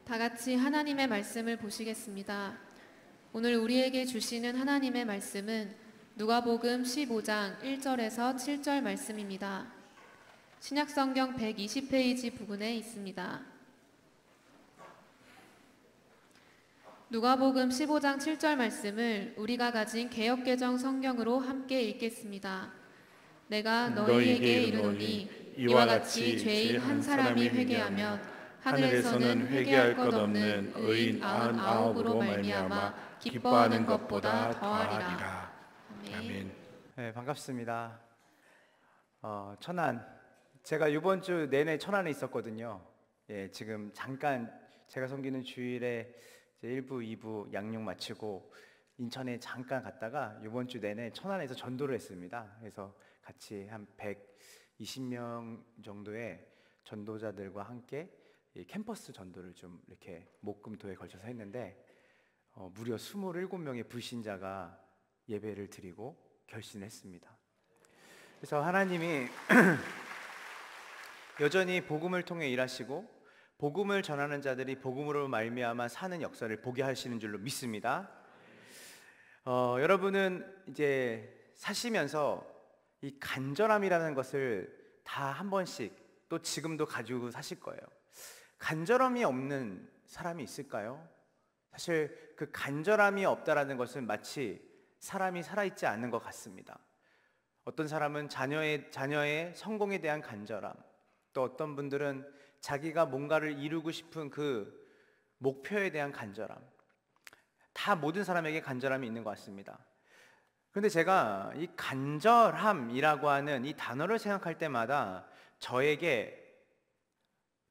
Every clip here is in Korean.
다 같이 하나님의 말씀을 보시겠습니다. 오늘 우리에게 주시는 하나님의 말씀은 누가복음 15장 1절에서 7절 말씀입니다. 신약성경 120페이지 부분에 있습니다. 누가복음 15장 7절 말씀을 우리가 가진 개역개정 성경으로 함께 읽겠습니다. 내가 너희에게 이르노니 이와 같이 죄인 한 사람이 회개하면 하늘에서는 회개할 것 없는 의인 99으로 말미암아 기뻐하는 것보다 더하리라. 아멘. 네, 반갑습니다. 천안, 제가 이번 주 내내 천안에 있었거든요. 예, 지금 잠깐 제가 섬기는 주일에 이제 1부, 2부 양육 마치고 인천에 잠깐 갔다가 이번 주 내내 천안에서 전도를 했습니다. 그래서 같이 한 120명 정도의 전도자들과 함께 이 캠퍼스 전도를 좀 이렇게 목금토에 걸쳐서 했는데 무려 27명의 불신자가 예배를 드리고 결신했습니다. 그래서 하나님이 여전히 복음을 통해 일하시고 복음을 전하는 자들이 복음으로 말미암아 사는 역사를 보게 하시는 줄로 믿습니다. 여러분은 이제 사시면서 이 간절함이라는 것을 다 한 번씩 또 지금도 가지고 사실 거예요. 간절함이 없는 사람이 있을까요? 사실 그 간절함이 없다라는 것은 마치 사람이 살아있지 않는 것 같습니다. 어떤 사람은 자녀의 성공에 대한 간절함, 또 어떤 분들은 자기가 뭔가를 이루고 싶은 그 목표에 대한 간절함, 다 모든 사람에게 간절함이 있는 것 같습니다. 그런데 제가 이 간절함이라고 하는 이 단어를 생각할 때마다 저에게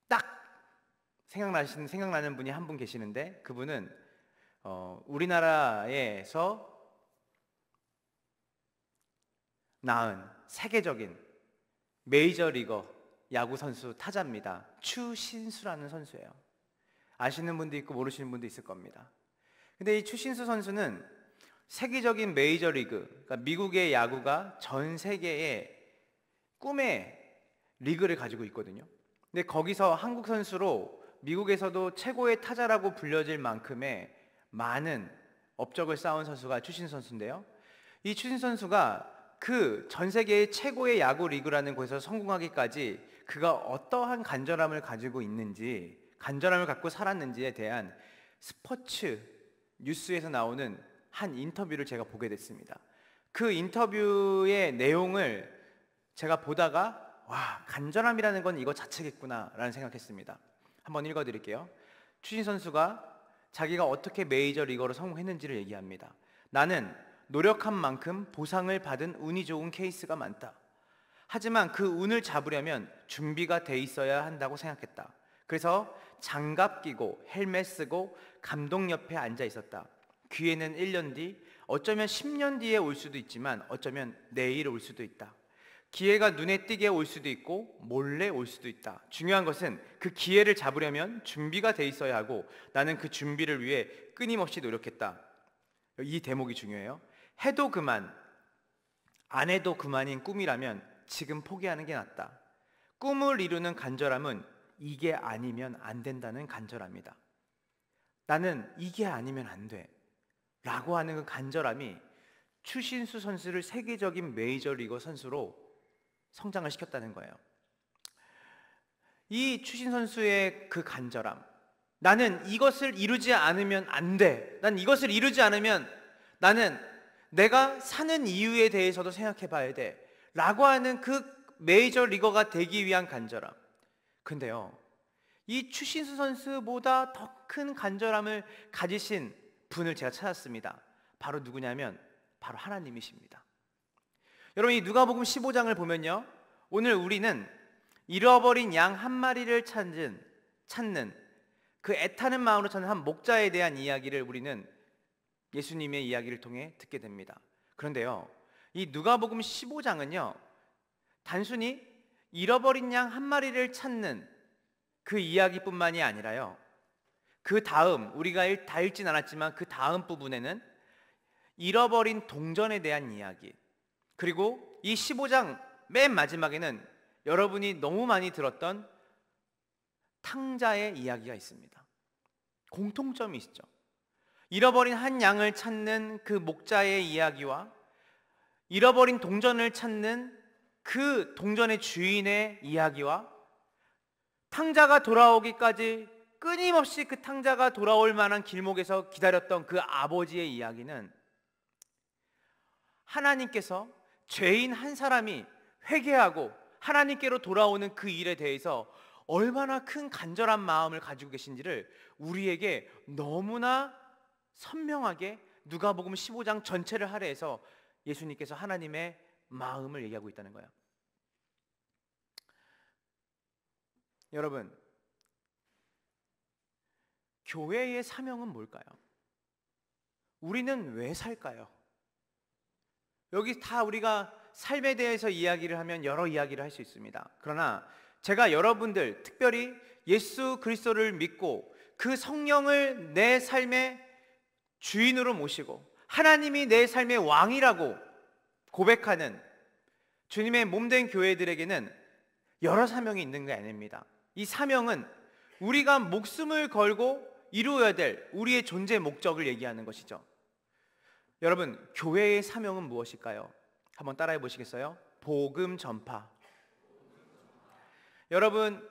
딱 생각나는 분이 한 분 계시는데, 그분은 우리나라에서 낳은 세계적인 메이저리거 야구 선수 타자입니다. 추신수라는 선수예요. 아시는 분도 있고 모르시는 분도 있을 겁니다. 근데 이 추신수 선수는 세계적인 메이저리그, 그러니까 미국의 야구가 전 세계의 꿈의 리그를 가지고 있거든요. 근데 거기서 한국 선수로 미국에서도 최고의 타자라고 불려질 만큼의 많은 업적을 쌓은 선수가 추신 선수인데요. 이 추신 선수가 그 전 세계의 최고의 야구 리그라는 곳에서 성공하기까지 그가 어떠한 간절함을 가지고 있는지, 간절함을 갖고 살았는지에 대한 스포츠 뉴스에서 나오는 한 인터뷰를 제가 보게 됐습니다. 그 인터뷰의 내용을 제가 보다가 와, 간절함이라는 건 이거 자체겠구나 라는 생각했습니다. 한번 읽어드릴게요. 추신 선수가 자기가 어떻게 메이저리거로 성공했는지를 얘기합니다. 나는 노력한 만큼 보상을 받은 운이 좋은 케이스가 많다. 하지만 그 운을 잡으려면 준비가 돼 있어야 한다고 생각했다. 그래서 장갑 끼고 헬멧 쓰고 감독 옆에 앉아 있었다. 기회는 1년 뒤, 어쩌면 10년 뒤에 올 수도 있지만 어쩌면 내일 올 수도 있다. 기회가 눈에 띄게 올 수도 있고 몰래 올 수도 있다. 중요한 것은 그 기회를 잡으려면 준비가 돼 있어야 하고 나는 그 준비를 위해 끊임없이 노력했다. 이 대목이 중요해요. 해도 그만, 안 해도 그만인 꿈이라면 지금 포기하는 게 낫다. 꿈을 이루는 간절함은 이게 아니면 안 된다는 간절함이다. 나는 이게 아니면 안 돼 라고 하는 그 간절함이 추신수 선수를 세계적인 메이저리거 선수로 성장을 시켰다는 거예요. 이 추신 선수의 그 간절함, 나는 이것을 이루지 않으면 안 돼, 난 이것을 이루지 않으면 나는 내가 사는 이유에 대해서도 생각해 봐야 돼 라고 하는 그 메이저리거가 되기 위한 간절함. 근데요, 이 추신수 선수보다 더 큰 간절함을 가지신 분을 제가 찾았습니다. 바로 누구냐면 바로 하나님이십니다. 여러분, 이 누가복음 15장을 보면요, 오늘 우리는 잃어버린 양 한 마리를 찾는 그 애타는 마음으로 찾는 한 목자에 대한 이야기를 우리는 예수님의 이야기를 통해 듣게 됩니다. 그런데요, 이 누가복음 15장은요 단순히 잃어버린 양 한 마리를 찾는 그 이야기뿐만이 아니라요, 그 다음, 우리가 다 읽진 않았지만 그 다음 부분에는 잃어버린 동전에 대한 이야기, 그리고 이 15장 맨 마지막에는 여러분이 너무 많이 들었던 탕자의 이야기가 있습니다. 공통점이 있죠. 잃어버린 한 양을 찾는 그 목자의 이야기와 잃어버린 동전을 찾는 그 동전의 주인의 이야기와 탕자가 돌아오기까지 끊임없이 그 탕자가 돌아올 만한 길목에서 기다렸던 그 아버지의 이야기는 하나님께서 죄인 한 사람이 회개하고 하나님께로 돌아오는 그 일에 대해서 얼마나 큰 간절한 마음을 가지고 계신지를 우리에게 너무나 선명하게 누가복음 15장 전체를 할애해서 예수님께서 하나님의 마음을 얘기하고 있다는 거예요. 여러분, 교회의 사명은 뭘까요? 우리는 왜 살까요? 여기 다 우리가 삶에 대해서 이야기를 하면 여러 이야기를 할 수 있습니다. 그러나 제가 여러분들, 특별히 예수 그리스도를 믿고 그 성령을 내 삶의 주인으로 모시고 하나님이 내 삶의 왕이라고 고백하는 주님의 몸된 교회들에게는 여러 사명이 있는 게 아닙니다. 이 사명은 우리가 목숨을 걸고 이루어야 될 우리의 존재 목적을 얘기하는 것이죠. 여러분, 교회의 사명은 무엇일까요? 한번 따라해 보시겠어요? 복음 전파. 여러분,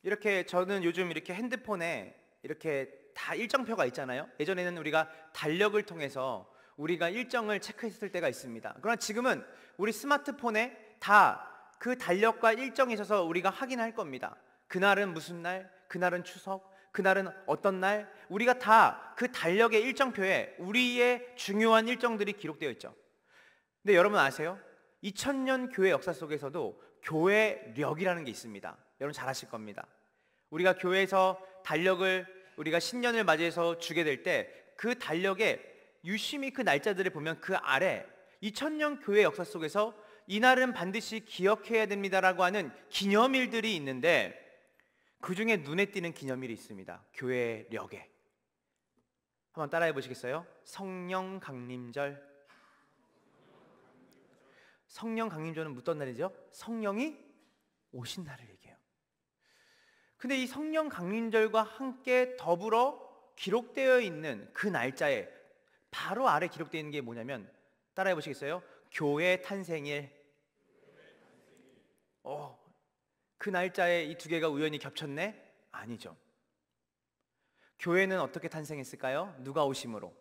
이렇게 저는 요즘 이렇게 핸드폰에 이렇게 다 일정표가 있잖아요. 예전에는 우리가 달력을 통해서 우리가 일정을 체크했을 때가 있습니다. 그러나 지금은 우리 스마트폰에 다 그 달력과 일정이 있어서 우리가 확인할 겁니다. 그날은 무슨 날, 그날은 추석, 그날은 어떤 날, 우리가 다 그 달력의 일정표에 우리의 중요한 일정들이 기록되어 있죠. 근데 여러분 아세요? 2000년 교회 역사 속에서도 교회력이라는 게 있습니다. 여러분 잘 아실 겁니다. 우리가 교회에서 달력을 우리가 신년을 맞이해서 주게 될 때 그 달력에 유심히 그 날짜들을 보면 그 아래 2000년 교회 역사 속에서 이날은 반드시 기억해야 됩니다라고 하는 기념일들이 있는데 그 중에 눈에 띄는 기념일이 있습니다. 교회력에. 한번 따라해 보시겠어요? 성령 강림절. 성령 강림절은 어떤 날이죠? 성령이 오신 날을 얘기해요. 근데 이 성령 강림절과 함께 더불어 기록되어 있는 그 날짜에 바로 아래 기록되어 있는 게 뭐냐면 따라해 보시겠어요? 교회 탄생일. 그 날짜에 이 두 개가 우연히 겹쳤네? 아니죠. 교회는 어떻게 탄생했을까요? 누가 오심으로?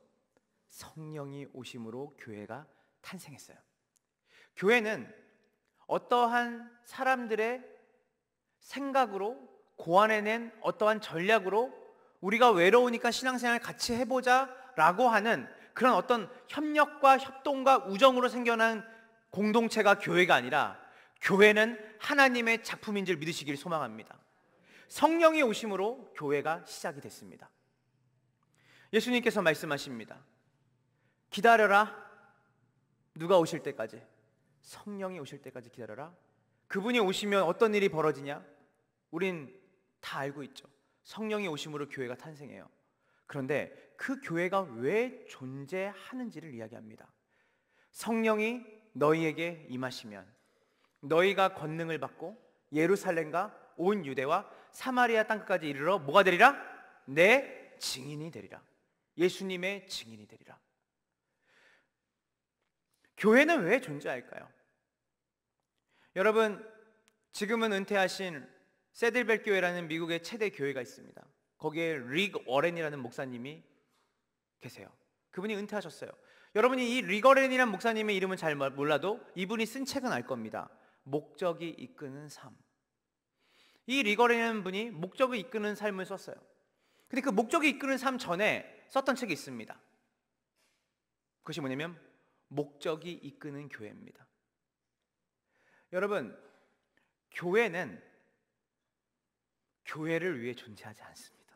성령이 오심으로 교회가 탄생했어요. 교회는 어떠한 사람들의 생각으로 고안해낸 어떠한 전략으로 우리가 외로우니까 신앙생활 같이 해보자 라고 하는 그런 어떤 협력과 협동과 우정으로 생겨난 공동체가 교회가 아니라 교회는 하나님의 작품인 줄 믿으시길 소망합니다. 성령이 오심으로 교회가 시작이 됐습니다. 예수님께서 말씀하십니다. 기다려라. 누가 오실 때까지? 성령이 오실 때까지 기다려라. 그분이 오시면 어떤 일이 벌어지냐? 우린 다 알고 있죠. 성령이 오심으로 교회가 탄생해요. 그런데 그 교회가 왜 존재하는지를 이야기합니다. 성령이 너희에게 임하시면 너희가 권능을 받고 예루살렘과 온 유대와 사마리아 땅끝까지 이르러 뭐가 되리라? 내 증인이 되리라. 예수님의 증인이 되리라. 교회는 왜 존재할까요? 여러분, 지금은 은퇴하신 세들벨 교회라는 미국의 최대 교회가 있습니다. 거기에 릭 워렌이라는 목사님이 계세요. 그분이 은퇴하셨어요. 여러분이 이 릭 워렌이라는 목사님의 이름은 잘 몰라도 이분이 쓴 책은 알 겁니다. 목적이 이끄는 삶. 이 릭 워렌이라는 분이 목적을 이끄는 삶을 썼어요. 근데 그 목적이 이끄는 삶 전에 썼던 책이 있습니다. 그것이 뭐냐면 목적이 이끄는 교회입니다. 여러분, 교회는 교회를 위해 존재하지 않습니다.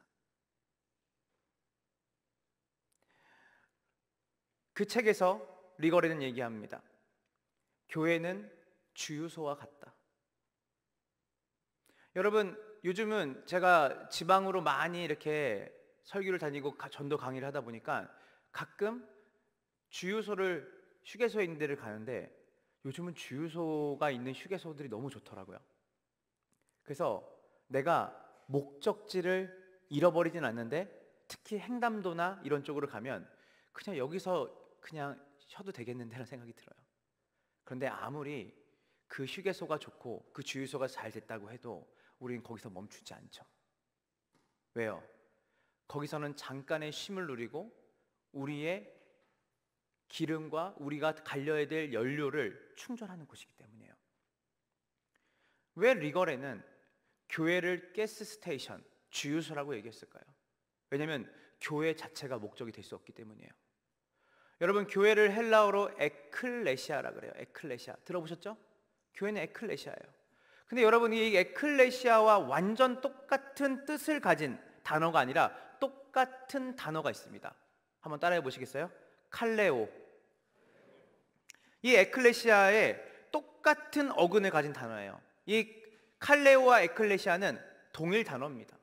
그 책에서 릭 워렌은 얘기합니다. 교회는 주유소와 같다. 여러분, 요즘은 제가 지방으로 많이 이렇게 설교를 다니고 전도 강의를 하다 보니까 가끔 주유소를 휴게소에 있는 데를 가는데 요즘은 주유소가 있는 휴게소들이 너무 좋더라고요. 그래서 내가 목적지를 잃어버리진 않는데 특히 횡담도나 이런 쪽으로 가면 그냥 여기서 그냥 쉬어도 되겠는데라는 생각이 들어요. 그런데 아무리 그 휴게소가 좋고 그 주유소가 잘 됐다고 해도 우리는 거기서 멈추지 않죠. 왜요? 거기서는 잠깐의 쉼을 누리고 우리의 기름과 우리가 갈려야 될 연료를 충전하는 곳이기 때문이에요. 왜 리걸에는 교회를 가스 스테이션, 주유소라고 얘기했을까요? 왜냐하면 교회 자체가 목적이 될 수 없기 때문이에요. 여러분, 교회를 헬라어로 에클레시아라 그래요. 에클레시아 들어보셨죠? 교회는 에클레시아예요. 근데 여러분, 이 에클레시아와 완전 똑같은 뜻을 가진 단어가 아니라 똑같은 단어가 있습니다. 한번 따라해 보시겠어요? 칼레오. 이 에클레시아의 똑같은 어근을 가진 단어예요. 이 칼레오와 에클레시아는 동일 단어입니다.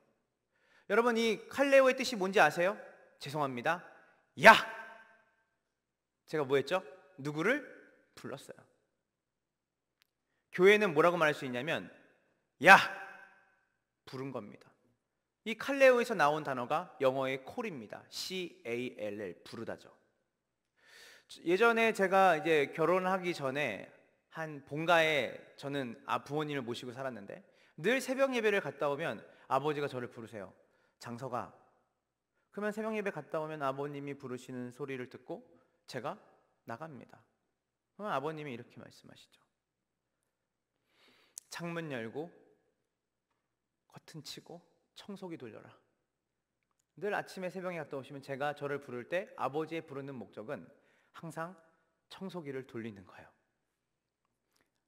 여러분, 이 칼레오의 뜻이 뭔지 아세요? 죄송합니다. 야! 제가 뭐 했죠? 누구를 불렀어요. 교회는 뭐라고 말할 수 있냐면 야! 부른 겁니다. 이 칼레오에서 나온 단어가 영어의 콜입니다. C-A-L-L, 부르다죠. 예전에 제가 이제 결혼하기 전에 한 본가에 저는 부모님을 모시고 살았는데 늘 새벽 예배를 갔다 오면 아버지가 저를 부르세요. 장서가. 그러면 새벽 예배 갔다 오면 아버님이 부르시는 소리를 듣고 제가 나갑니다. 그러면 아버님이 이렇게 말씀하시죠. 창문 열고 커튼 치고 청소기 돌려라. 늘 아침에 새벽에 갔다 오시면 제가 저를 부를 때 아버지의 부르는 목적은 항상 청소기를 돌리는 거예요.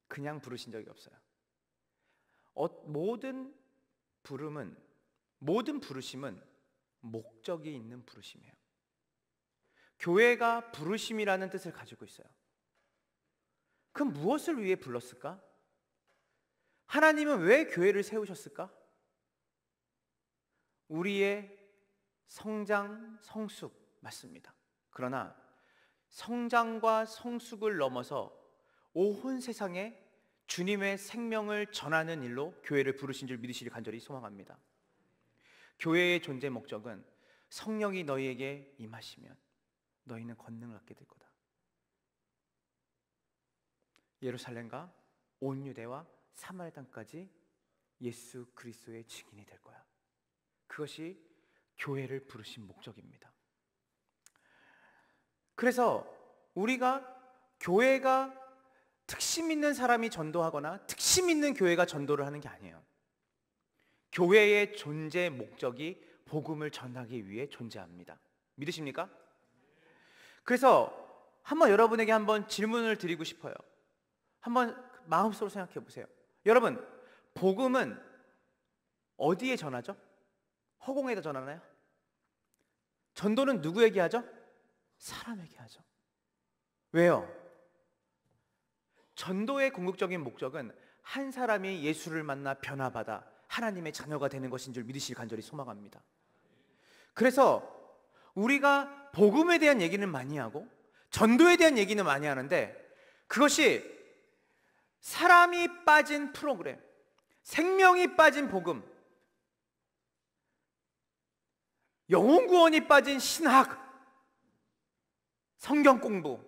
그냥 부르신 적이 없어요. 모든 부르심은 목적이 있는 부르심이에요. 교회가 부르심이라는 뜻을 가지고 있어요. 그럼 무엇을 위해 불렀을까? 하나님은 왜 교회를 세우셨을까? 우리의 성장, 성숙 맞습니다. 그러나 성장과 성숙을 넘어서 온 세상에 주님의 생명을 전하는 일로 교회를 부르신 줄 믿으시길 간절히 소망합니다. 교회의 존재 목적은 성령이 너희에게 임하시면 너희는 권능을 얻게 될 거다. 예루살렘과 온 유대와 사마리아 땅까지 예수 그리스도의 증인이 될 거야. 그것이 교회를 부르신 목적입니다. 그래서 교회가 특심 있는 사람이 전도하거나 특심 있는 교회가 전도를 하는 게 아니에요. 교회의 존재 목적이 복음을 전하기 위해 존재합니다. 믿으십니까? 그래서 여러분에게 한번 질문을 드리고 싶어요. 한번 마음속으로 생각해 보세요. 여러분, 복음은 어디에 전하죠? 허공에다 전하나요? 전도는 누구에게 하죠? 사람에게 하죠. 왜요? 전도의 궁극적인 목적은 한 사람이 예수를 만나 변화받아 하나님의 자녀가 되는 것인 줄 믿으시길 간절히 소망합니다. 그래서 우리가 복음에 대한 얘기는 많이 하고 전도에 대한 얘기는 많이 하는데 그것이 사람이 빠진 프로그램, 생명이 빠진 복음, 영혼 구원이 빠진 신학, 성경 공부,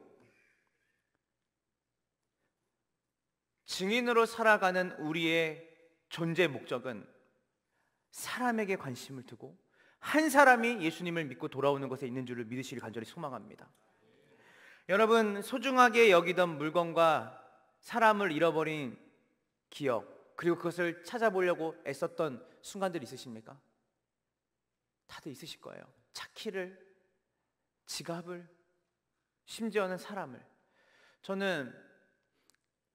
증인으로 살아가는 우리의 존재 목적은 사람에게 관심을 두고 한 사람이 예수님을 믿고 돌아오는 것에 있는 줄을 믿으시길 간절히 소망합니다. 여러분, 소중하게 여기던 물건과 사람을 잃어버린 기억, 그리고 그것을 찾아보려고 애썼던 순간들이 있으십니까? 다들 있으실 거예요. 차 키를, 지갑을, 심지어는 사람을. 저는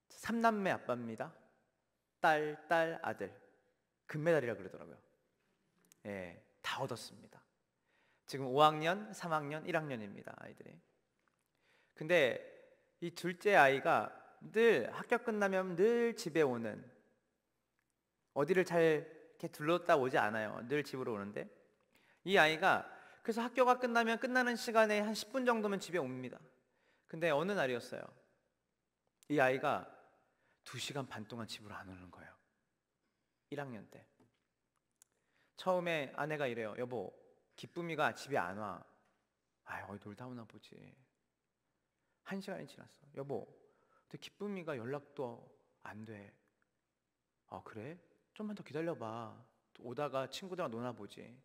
3남매 아빠입니다. 딸, 아들. 금메달이라 그러더라고요. 예, 다 얻었습니다. 지금 5학년, 3학년, 1학년입니다. 아이들이. 근데 이 둘째 아이가 늘 학교 끝나면 늘 집에 오는, 어디를 잘 이렇게 둘렀다 오지 않아요. 늘 집으로 오는데 이 아이가 그래서 학교가 끝나면 끝나는 시간에 한 10분 정도면 집에 옵니다. 근데 어느 날이었어요. 이 아이가 2시간 반 동안 집으로 안 오는 거예요. 1학년 때. 처음에 아내가 이래요. 여보, 기쁨이가 집에 안 와. 어디 놀다 오나 보지. 1시간이 지났어. 여보, 근데 기쁨이가 연락도 안 돼. 그래? 좀만 더 기다려봐. 오다가 친구들이랑 노나 보지.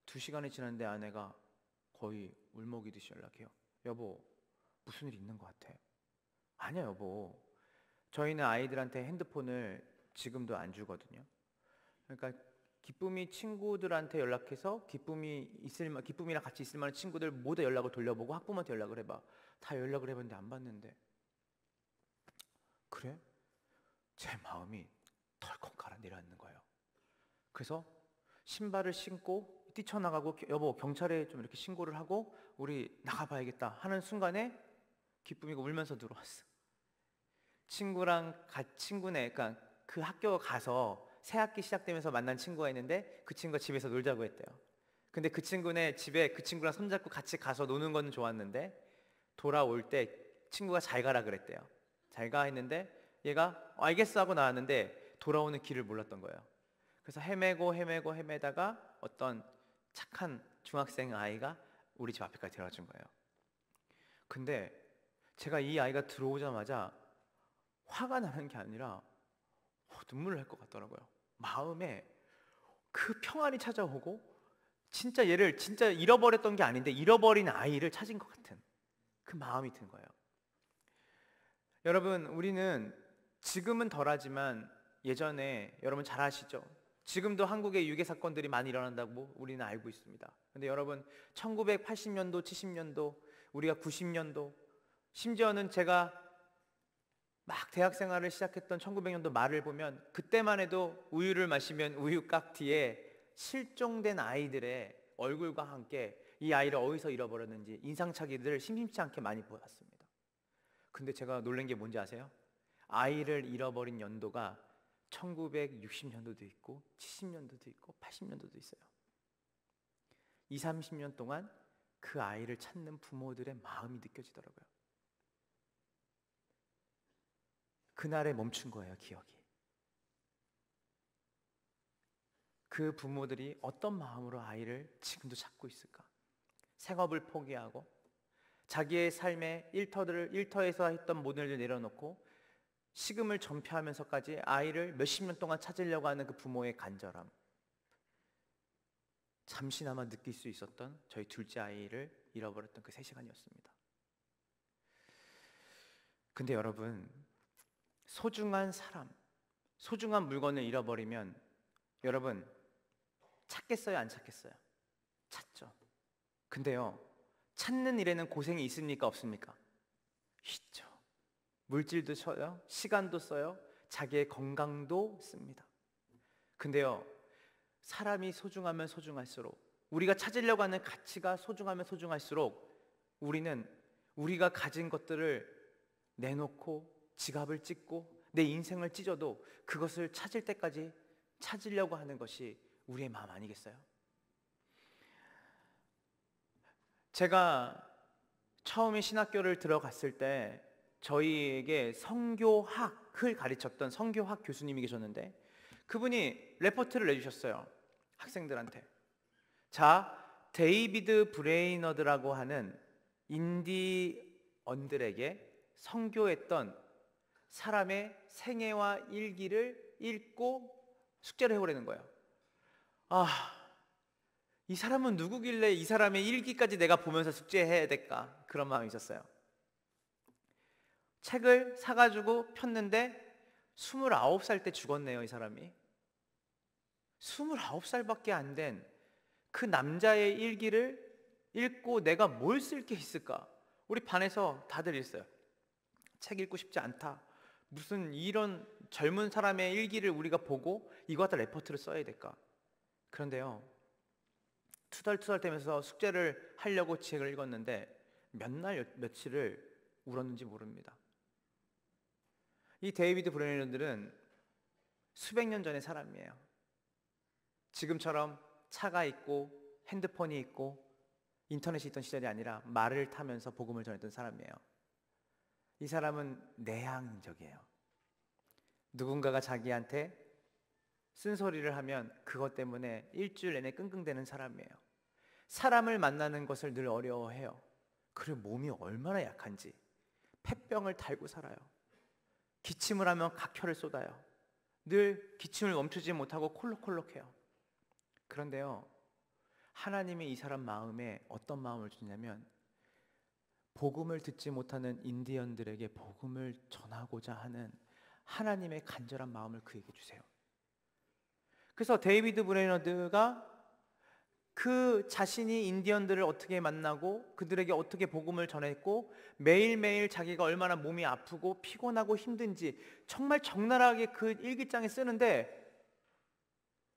2시간이 지났는데 아내가 거의 울먹이듯이 연락해요. 여보, 무슨 일 있는 것 같아? 아니야 여보, 저희는 아이들한테 핸드폰을 지금도 안 주거든요. 그러니까 기쁨이 친구들한테 연락해서 기쁨이랑 같이 있을 만한 친구들 모두 연락을 돌려보고 학부모한테 연락을 해봐. 다 연락을 해봤는데 안 받는데. 그래? 제 마음이 덜컥 가라 내려앉는 거예요. 그래서 신발을 신고 뛰쳐나가고 여보 경찰에 좀 이렇게 신고를 하고 우리 나가봐야겠다 하는 순간에 기쁨이가 울면서 들어왔어. 친구네, 그러니까 그 학교 가서 새 학기 시작되면서 만난 친구가 있는데 그 친구가 집에서 놀자고 했대요. 근데 그 친구네 집에 그 친구랑 손잡고 같이 가서 노는 건 좋았는데 돌아올 때 친구가 잘 가라 그랬대요. 잘 가 했는데 얘가 알겠어 하고 나왔는데 돌아오는 길을 몰랐던 거예요. 그래서 헤매다가 어떤 착한 중학생 아이가 우리 집 앞에까지 데려다 준 거예요. 근데 제가 이 아이가 들어오자마자 화가 나는 게 아니라 눈물을 날 것 같더라고요. 마음에 그 평안이 찾아오고 진짜 얘를 진짜 잃어버렸던 게 아닌데 잃어버린 아이를 찾은 것 같은 그 마음이 든 거예요. 여러분, 우리는 지금은 덜하지만 예전에 여러분 잘 아시죠? 지금도 한국에 유괴 사건들이 많이 일어난다고 우리는 알고 있습니다. 근데 여러분 1980년도, 70년도, 우리가 90년도, 심지어는 제가 막 대학 생활을 시작했던 1900년도 말을 보면 그때만 해도 우유를 마시면 우유 깍지에 실종된 아이들의 얼굴과 함께 이 아이를 어디서 잃어버렸는지 인상착의들을 심심치 않게 많이 보았습니다. 근데 제가 놀란 게 뭔지 아세요? 아이를 잃어버린 연도가 1960년도도 있고 70년도도 있고 80년도도 있어요. 20, 30년 동안 그 아이를 찾는 부모들의 마음이 느껴지더라고요. 그날에 멈춘 거예요, 기억이. 그 부모들이 어떤 마음으로 아이를 지금도 찾고 있을까? 생업을 포기하고 자기의 삶의 일터에서 했던 모든 일을 내려놓고 식음을 전폐하면서까지 아이를 몇십 년 동안 찾으려고 하는 그 부모의 간절함, 잠시나마 느낄 수 있었던 저희 둘째 아이를 잃어버렸던 그 3시간이었습니다. 근데 여러분, 소중한 사람, 소중한 물건을 잃어버리면 여러분 찾겠어요, 안 찾겠어요? 찾죠. 근데요, 찾는 일에는 고생이 있습니까, 없습니까? 있죠. 물질도 써요, 시간도 써요, 자기의 건강도 씁니다. 근데요, 사람이 소중하면 소중할수록, 우리가 찾으려고 하는 가치가 소중하면 소중할수록 우리는 우리가 가진 것들을 내놓고 지갑을 찢고 내 인생을 찢어도 그것을 찾을 때까지 찾으려고 하는 것이 우리의 마음 아니겠어요? 제가 처음에 신학교를 들어갔을 때 저희에게 성교학을 가르쳤던 성교학 교수님이 계셨는데 그분이 레포트를 내주셨어요. 학생들한테. 자, 데이비드 브레이너드라고 하는 인디언들에게 선교했던 사람의 생애와 일기를 읽고 숙제를 해오라는 거예요. 이 사람은 누구길래 이 사람의 일기까지 내가 보면서 숙제해야 될까? 그런 마음이 있었어요. 책을 사가지고 폈는데 29살 때 죽었네요, 이 사람이. 29살밖에 안 된 그 남자의 일기를 읽고 내가 뭘 쓸 게 있을까? 우리 반에서 다들 있어요. 책 읽고 싶지 않다. 무슨 이런 젊은 사람의 일기를 우리가 보고 이거 갖다 레포트를 써야 될까? 그런데요, 투덜투덜 대면서 숙제를 하려고 책을 읽었는데 몇 날 며칠을 울었는지 모릅니다. 이 데이비드 브레이너들은 수백 년 전의 사람이에요. 지금처럼 차가 있고 핸드폰이 있고 인터넷이 있던 시절이 아니라 말을 타면서 복음을 전했던 사람이에요. 이 사람은 내향적이에요. 누군가가 자기한테 쓴소리를 하면 그것 때문에 일주일 내내 끙끙대는 사람이에요. 사람을 만나는 것을 늘 어려워해요. 그리고 몸이 얼마나 약한지 폐병을 달고 살아요. 기침을 하면 각혈을 쏟아요. 늘 기침을 멈추지 못하고 콜록콜록해요. 그런데요, 하나님이 이 사람 마음에 어떤 마음을 주냐면 복음을 듣지 못하는 인디언들에게 복음을 전하고자 하는 하나님의 간절한 마음을 그에게 주세요. 그래서 데이비드 브레이너드가 그 자신이 인디언들을 어떻게 만나고 그들에게 어떻게 복음을 전했고 매일매일 자기가 얼마나 몸이 아프고 피곤하고 힘든지 정말 적나라하게 그 일기장에 쓰는데,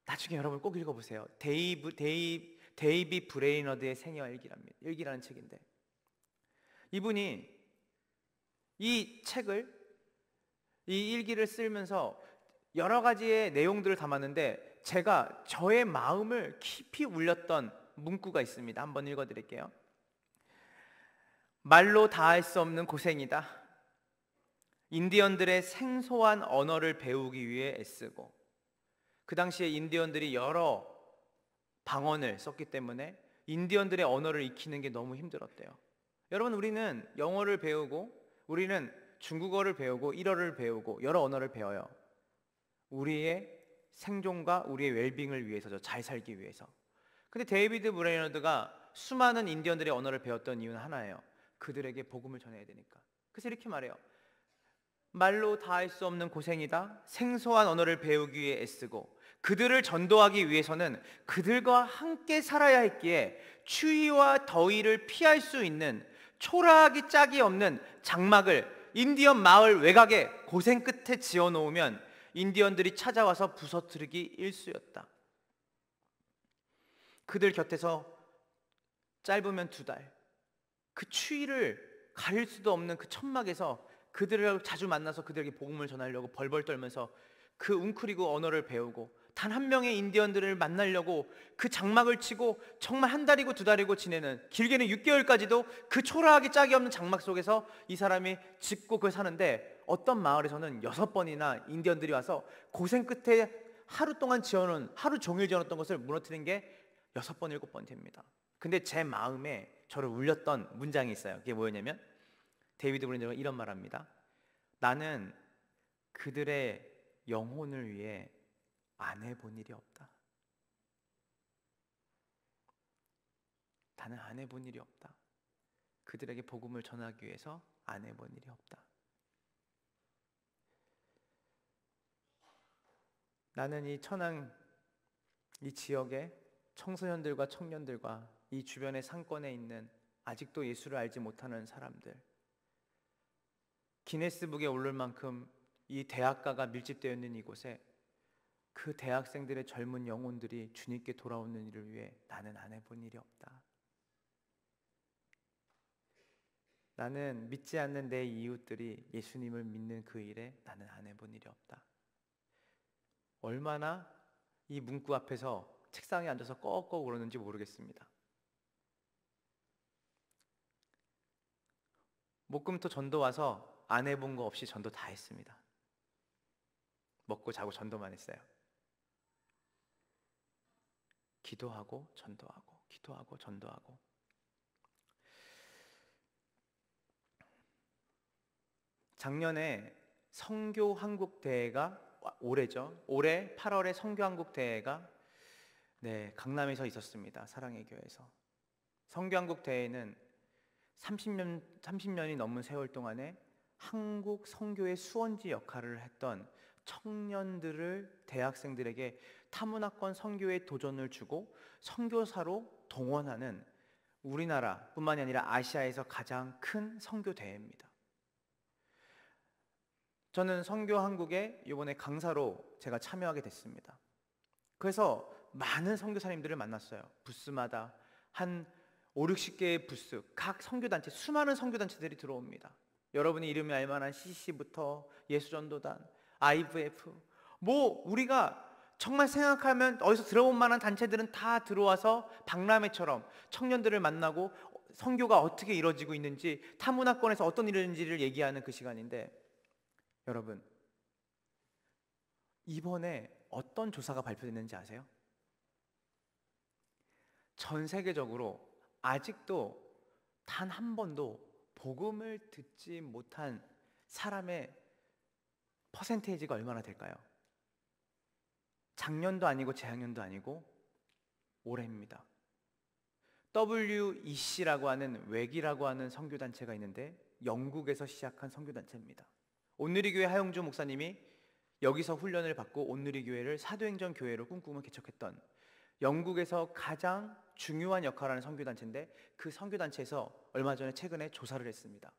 나중에 여러분 꼭 읽어보세요. 데이비 브레이너드의 생애와 일기라는 책인데, 이분이 이 책을, 이 일기를 쓰면서 여러 가지의 내용들을 담았는데 제가 저의 마음을 깊이 울렸던 문구가 있습니다. 한번 읽어드릴게요. 말로 다할 수 없는 고생이다. 인디언들의 생소한 언어를 배우기 위해 애쓰고, 그 당시에 인디언들이 여러 방언을 썼기 때문에 인디언들의 언어를 익히는 게 너무 힘들었대요. 여러분, 우리는 영어를 배우고 우리는 중국어를 배우고 일어를 배우고 여러 언어를 배워요. 우리의 생존과 우리의 웰빙을 위해서죠. 잘 살기 위해서. 근데 데이비드 브레이너드가 수많은 인디언들의 언어를 배웠던 이유는 하나예요. 그들에게 복음을 전해야 되니까. 그래서 이렇게 말해요. 말로 다할 수 없는 고생이다. 생소한 언어를 배우기 위해 애쓰고 그들을 전도하기 위해서는 그들과 함께 살아야 했기에 추위와 더위를 피할 수 있는 초라하기 짝이 없는 장막을 인디언 마을 외곽에 고생 끝에 지어놓으면 인디언들이 찾아와서 부서뜨리기 일쑤였다. 그들 곁에서 짧으면 2달, 그 추위를 가릴 수도 없는 그 천막에서 그들을 자주 만나서 그들에게 복음을 전하려고 벌벌 떨면서 그 웅크리고 언어를 배우고 단 한 명의 인디언들을 만나려고 그 장막을 치고 정말 1달이고 2달이고 지내는, 길게는 6개월까지도 그 초라하기 짝이 없는 장막 속에서 이 사람이 짓고 그걸 사는데, 어떤 마을에서는 6번이나 인디언들이 와서 고생 끝에 하루 동안 지어놓은, 하루 종일 지어놓던 것을 무너뜨린 게 6번, 7번 됩니다. 근데 제 마음에 저를 울렸던 문장이 있어요. 그게 뭐였냐면 데이비드 브레이너드가 이런 말 합니다. 나는 그들의 영혼을 위해 안 해본 일이 없다. 나는 안 해본 일이 없다. 그들에게 복음을 전하기 위해서 안 해본 일이 없다. 나는 이 천안, 이 지역의 청소년들과 청년들과 이 주변의 상권에 있는 아직도 예수를 알지 못하는 사람들, 기네스북에 오를 만큼 이 대학가가 밀집되어 있는 이곳에 그 대학생들의 젊은 영혼들이 주님께 돌아오는 일을 위해 나는 안 해본 일이 없다. 나는 믿지 않는 내 이웃들이 예수님을 믿는 그 일에 나는 안 해본 일이 없다. 얼마나 이 문구 앞에서 책상에 앉아서 꺽꺽 울었는지 모르겠습니다. 목금토 전도 와서 안 해본 거 없이 전도 다 했습니다. 먹고 자고 전도만 했어요. 기도하고 전도하고 기도하고 전도하고. 작년에 선교 한국 대회가, 올해죠. 올해 8월에 선교 한국 대회가 강남에서 있었습니다. 사랑의 교회에서. 선교 한국 대회는 30년이 넘은 세월 동안에 한국 선교의 수원지 역할을 했던 청년들을, 대학생들에게 타문화권 선교의 도전을 주고 선교사로 동원하는 우리나라뿐만이 아니라 아시아에서 가장 큰 선교 대회입니다. 저는 선교 한국에 이번에 강사로 제가 참여하게 됐습니다. 그래서 많은 선교사님들을 만났어요. 부스마다 한 5, 60개의 부스, 각 선교단체, 수많은 선교단체들이 들어옵니다. 여러분이 이름이 알만한 CCC부터 예수전도단, IVF, 우리가 정말 생각하면 어디서 들어본 만한 단체들은 다 들어와서 박람회처럼 청년들을 만나고 선교가 어떻게 이루어지고 있는지, 타문화권에서 어떤 일이 있는지를 얘기하는 그 시간인데, 여러분, 이번에 어떤 조사가 발표됐는지 아세요? 전 세계적으로 아직도 단 한 번도 복음을 듣지 못한 사람의 퍼센테이지가 얼마나 될까요? 작년도 아니고 재작년도 아니고 올해입니다. WEC라고 하는 웩이라고 하는 선교단체가 있는데 영국에서 시작한 선교단체입니다. 온누리교회 하용주 목사님이 여기서 훈련을 받고 온누리교회를 사도행전 교회로 꿈꾸며 개척했던 영국에서 가장 중요한 역할을 하는 선교단체인데, 그 선교단체에서 얼마 전에 최근에 조사를 했습니다.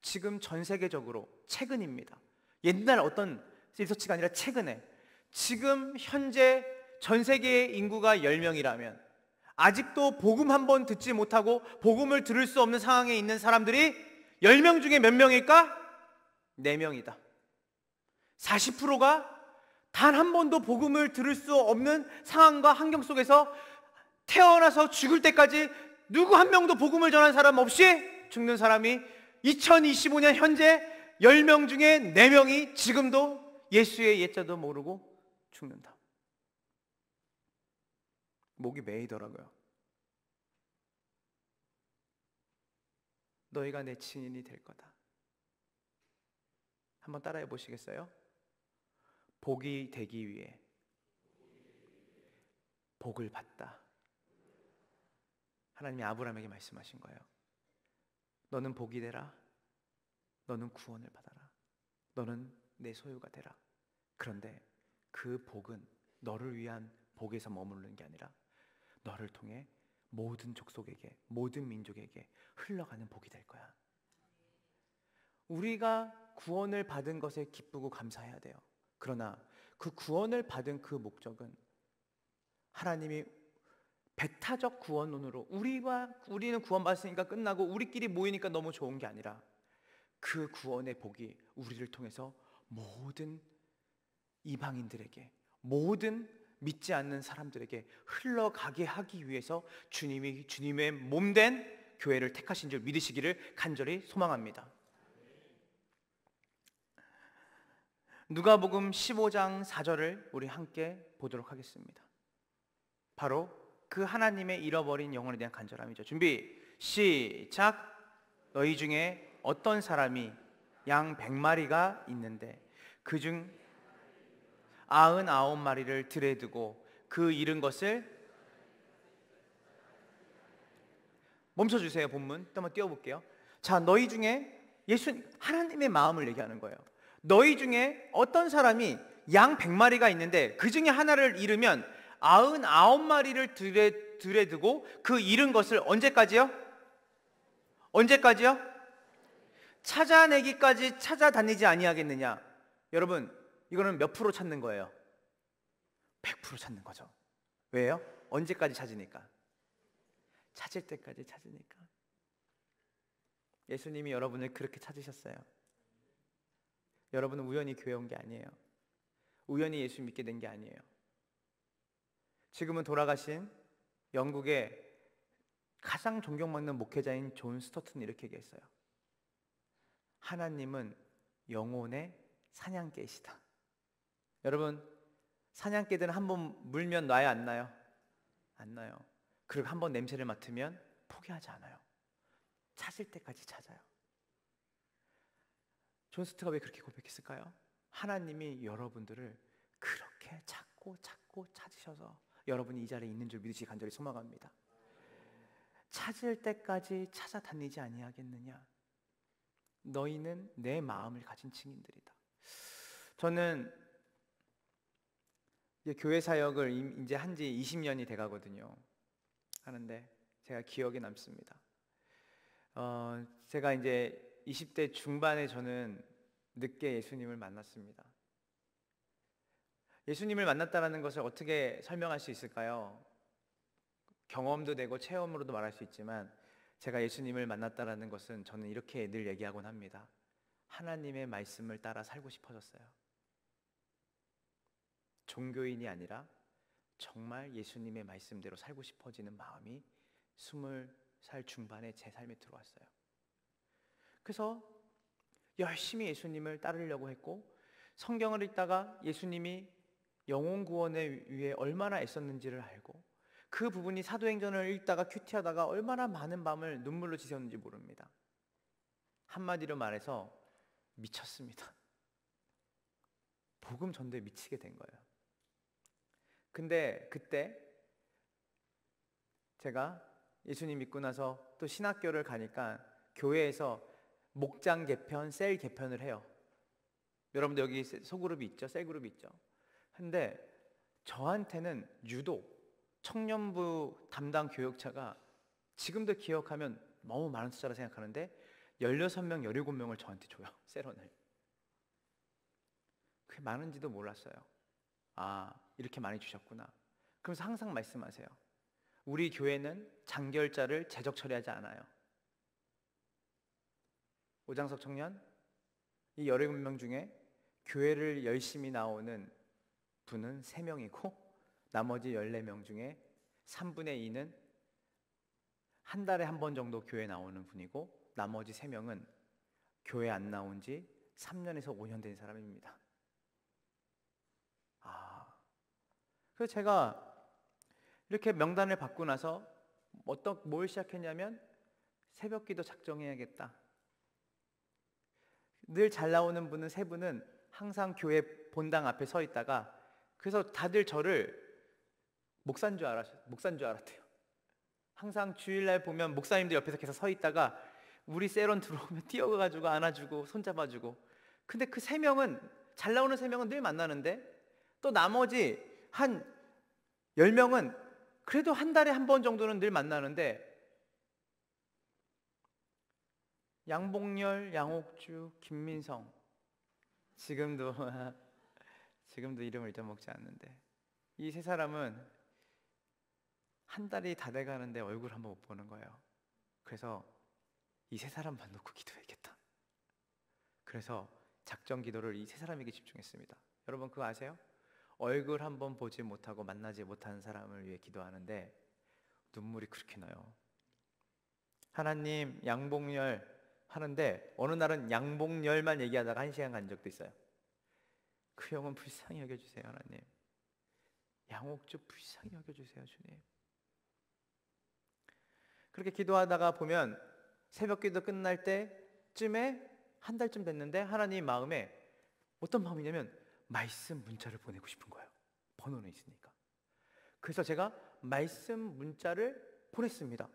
지금 전 세계적으로 최근입니다. 옛날 어떤 리서치가 아니라 최근에, 지금 현재 전 세계의 인구가 10명이라면 아직도 복음 한 번 듣지 못하고 복음을 들을 수 없는 상황에 있는 사람들이 10명 중에 몇 명일까? 4명이다. 40%가 단 한 번도 복음을 들을 수 없는 상황과 환경 속에서 태어나서 죽을 때까지 누구 한 명도 복음을 전한 사람 없이 죽는 사람이 2025년 현재 10명 중에 4명이 지금도 예수의 옛자도 모르고 죽는다. 목이 메이더라고요. 너희가 내 증인이 될 거다. 한번 따라해 보시겠어요? 복이 되기 위해 복을 받다. 하나님이 아브라함에게 말씀하신 거예요. 너는 복이 되라. 너는 구원을 받아라. 너는 내 소유가 되라. 그런데 그 복은 너를 위한 복에서 머무르는 게 아니라 너를 통해 모든 족속에게, 모든 민족에게 흘러가는 복이 될 거야. 우리가 구원을 받은 것에 기쁘고 감사해야 돼요. 그러나 그 구원을 받은 그 목적은 하나님이 배타적 구원론으로 우리는 구원받았으니까 끝나고 우리끼리 모이니까 너무 좋은 게 아니라, 그 구원의 복이 우리를 통해서 모든 이방인들에게, 모든 믿지 않는 사람들에게 흘러가게 하기 위해서 주님이 주님의 몸된 교회를 택하신 줄 믿으시기를 간절히 소망합니다. 누가복음 15장 4절을 우리 함께 보도록 하겠습니다. 바로 그 하나님의 잃어버린 영혼에 대한 간절함이죠. 준비 시작. 너희 중에 어떤 사람이 양 100마리가 있는데 그중 99마리를 들에 두고 그 잃은 것을, 멈춰주세요. 본문 또 한번 띄워볼게요. 자, 너희 중에 하나님의 마음을 얘기하는 거예요. 너희 중에 어떤 사람이 양 100마리가 있는데 그 중에 하나를 잃으면 99마리를 들에 두고 그 잃은 것을 언제까지요? 언제까지요? 찾아내기까지 찾아다니지 아니하겠느냐. 여러분, 이거는 몇 프로 찾는 거예요? 100% 찾는 거죠. 왜요? 언제까지 찾으니까? 찾을 때까지 찾으니까. 예수님이 여러분을 그렇게 찾으셨어요. 여러분은 우연히 교회 온 게 아니에요. 우연히 예수 믿게 된 게 아니에요. 지금은 돌아가신 영국의 가장 존경받는 목회자인 존 스토튼이 이렇게 얘기했어요. 하나님은 영혼의 사냥개이시다. 여러분, 사냥개들은 한번 물면 놔야 안 나요? 안 나요. 그리고 한번 냄새를 맡으면 포기하지 않아요. 찾을 때까지 찾아요. 존 스토트가 왜 그렇게 고백했을까요? 하나님이 여러분들을 그렇게 찾고 찾으셔서 여러분이 이 자리에 있는 줄 믿으시 간절히 소망합니다. 찾을 때까지 찾아다니지 아니하겠느냐. 너희는 내 마음을 가진 증인들이다. 저는 이제 교회 사역을 이제 한지 20년이 돼가거든요. 하는데 제가 기억에 남습니다. 제가 이제 20대 중반에 저는 늦게 예수님을 만났습니다. 예수님을 만났다는 것을 어떻게 설명할 수 있을까요? 경험도 되고 체험으로도 말할 수 있지만, 제가 예수님을 만났다는 것은 저는 이렇게 늘 얘기하곤 합니다. 하나님의 말씀을 따라 살고 싶어졌어요. 종교인이 아니라 정말 예수님의 말씀대로 살고 싶어지는 마음이 20살 중반에 제 삶에 들어왔어요. 그래서 열심히 예수님을 따르려고 했고, 성경을 읽다가 예수님이 영혼 구원에 위해 얼마나 애썼는지를 알고, 그 부분이 사도행전을 읽다가 큐티하다가 얼마나 많은 밤을 눈물로 지새웠는지 모릅니다. 한마디로 말해서 미쳤습니다. 복음 전도에 미치게 된 거예요. 근데 그때 제가 예수님 믿고 나서 또 신학교를 가니까 교회에서 목장 개편, 셀 개편을 해요. 여러분들 여기 소그룹이 있죠? 셀그룹이 있죠? 근데 저한테는 유독 청년부 담당 교역자가 지금도 기억하면 너무 많은 숫자라 생각하는데 16명, 17명을 저한테 줘요. 셀원을. 그게 많은지도 몰랐어요. 아, 이렇게 많이 주셨구나. 그러면서 항상 말씀하세요. 우리 교회는 장결자를 재적 처리하지 않아요. 오장석 청년, 이 17명 중에 교회를 열심히 나오는 분은 3명이고 나머지 14명 중에 3분의 2는 한 달에 한 번 정도 교회 나오는 분이고 나머지 3명은 교회 안 나온 지 3년에서 5년 된 사람입니다. 그래서 제가 이렇게 명단을 받고 나서 뭘 시작했냐면 새벽 기도 작정해야겠다. 늘 잘 나오는 분은 3분은 항상 교회 본당 앞에 서 있다가 그래서 다들 저를 목사인 줄 알았대요. 항상 주일날 보면 목사님들 옆에서 계속 서 있다가 우리 세론 들어오면 뛰어가가지고 안아주고 손잡아주고. 근데 그 3명은 잘 나오는 3명은 늘 만나는데 또 나머지 한 10명은 그래도 한 달에 한 번 정도는 늘 만나는데 양봉열, 양옥주, 김민성 지금도 이름을 잊어먹지 않는데 이 3사람은 한 달이 다 돼가는데 얼굴 한번 못 보는 거예요. 그래서 이 3사람만 놓고 기도해야겠다. 그래서 작정 기도를 이 3사람에게 집중했습니다. 여러분 그거 아세요? 얼굴 한번 보지 못하고 만나지 못한 사람을 위해 기도하는데 눈물이 그렇게 나요. 하나님 양봉열 하는데 어느 날은 양봉열만 얘기하다가 1시간 간 적도 있어요. 그 영혼 불쌍히 여겨주세요 하나님. 양옥주 불쌍히 여겨주세요 주님. 그렇게 기도하다가 보면 새벽 기도 끝날 때쯤에 한 달쯤 됐는데 하나님 마음에 어떤 마음이냐면 말씀 문자를 보내고 싶은 거예요. 번호는 있으니까. 그래서 제가 말씀 문자를 보냈습니다.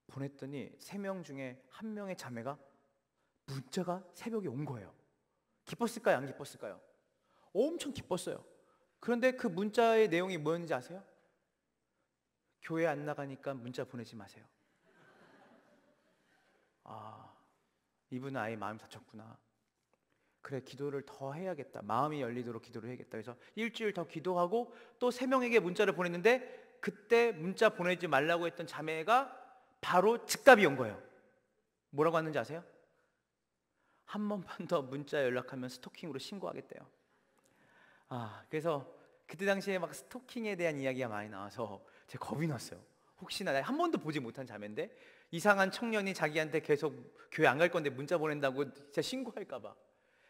보냈더니 3명 중에 1명의 자매가 문자가 새벽에 온 거예요. 기뻤을까요? 안 기뻤을까요? 엄청 기뻤어요. 그런데 그 문자의 내용이 뭐였는지 아세요? 교회 안 나가니까 문자 보내지 마세요. 아, 이분은 아예 마음이 다쳤구나. 그래, 기도를 더 해야겠다. 마음이 열리도록 기도를 해야겠다. 그래서 일주일 더 기도하고 또 3명에게 문자를 보냈는데 그때 문자 보내지 말라고 했던 자매가 바로 즉답이 온 거예요. 뭐라고 하는지 아세요? 한 번만 더 문자 연락하면 스토킹으로 신고하겠대요. 그래서 그때 당시에 막 스토킹에 대한 이야기가 많이 나와서 제가 겁이 났어요. 혹시나 한 번도 보지 못한 자매인데 이상한 청년이 자기한테 계속 교회 안 갈 건데 문자 보낸다고 진짜 신고할까 봐.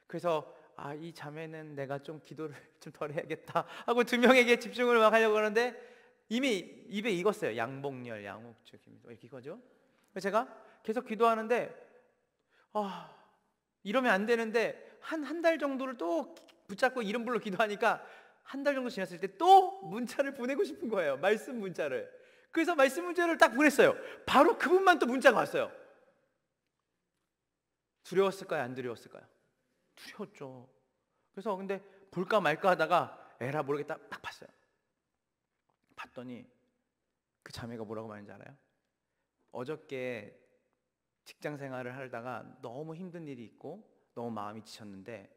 그래서 이 자매는 내가 좀 기도를 좀 덜 해야겠다 하고 2명에게 집중을 막 하려고 하는데 이미 입에 익었어요. 양봉열, 양옥주, 김민성 이렇게 익어죠. 그래서 제가 계속 기도하는데 이러면 안 되는데 한 달 정도를 또 붙잡고 이름 불러 기도하니까 한 달 정도 지났을 때 또 문자를 보내고 싶은 거예요. 말씀 문자를. 그래서 말씀 문자를 딱 보냈어요. 바로 그분만 또 문자가 왔어요. 두려웠을까요? 안 두려웠을까요? 두려웠죠. 그래서 근데 볼까 말까 하다가 에라 모르겠다 딱 봤어요. 봤더니 그 자매가 뭐라고 말했는지 알아요? 어저께 직장 생활을 하다가 너무 힘든 일이 있고 너무 마음이 지쳤는데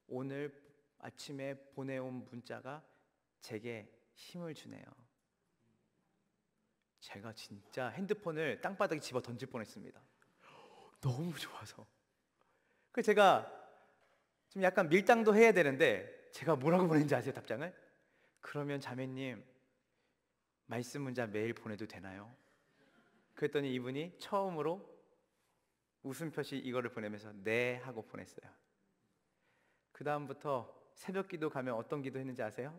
오늘 아침에 보내온 문자가 제게 힘을 주네요. 제가 진짜 핸드폰을 땅바닥에 집어 던질 뻔했습니다. 너무 좋아서. 그래서 제가 좀 약간 밀당도 해야 되는데 제가 뭐라고 보냈는지 아세요? 답장을? 그러면 자매님 말씀 문자 매일 보내도 되나요? 그랬더니 이분이 처음으로 웃음 표시 이거를 보내면서 네 하고 보냈어요. 그 다음부터 새벽 기도 가면 어떤 기도 했는지 아세요?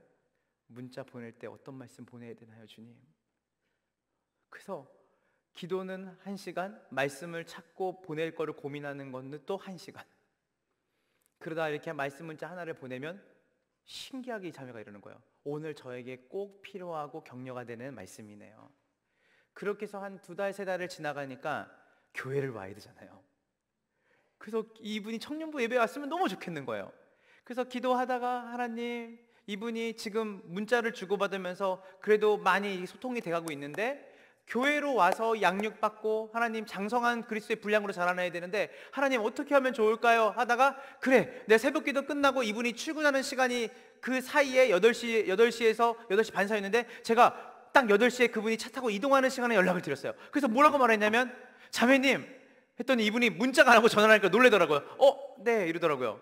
문자 보낼 때 어떤 말씀 보내야 되나요 주님? 그래서 기도는 1시간, 말씀을 찾고 보낼 거를 고민하는 것은 또 1시간. 그러다 이렇게 말씀 문자 하나를 보내면 신기하게 이 자매가 이러는 거예요. 오늘 저에게 꼭 필요하고 격려가 되는 말씀이네요. 그렇게 해서 한 2달, 3달을 지나가니까 교회를 와야 되잖아요. 그래서 이분이 청년부 예배에 왔으면 너무 좋겠는 거예요. 그래서 기도하다가 하나님, 이분이 지금 문자를 주고받으면서 그래도 많이 소통이 돼가고 있는데 교회로 와서 양육받고 하나님 장성한 그리스도의 분량으로 자라나야 되는데 하나님 어떻게 하면 좋을까요? 하다가 그래, 내 새벽기도 끝나고 이분이 출근하는 시간이 그 사이에 8시에서 8시 반 사이였는데 제가 딱 8시에 그분이 차 타고 이동하는 시간에 연락을 드렸어요. 그래서 뭐라고 말했냐면 자매님 했더니 이분이 문자가 안 하고 전화를 하니까 놀래더라고요. 네 이러더라고요.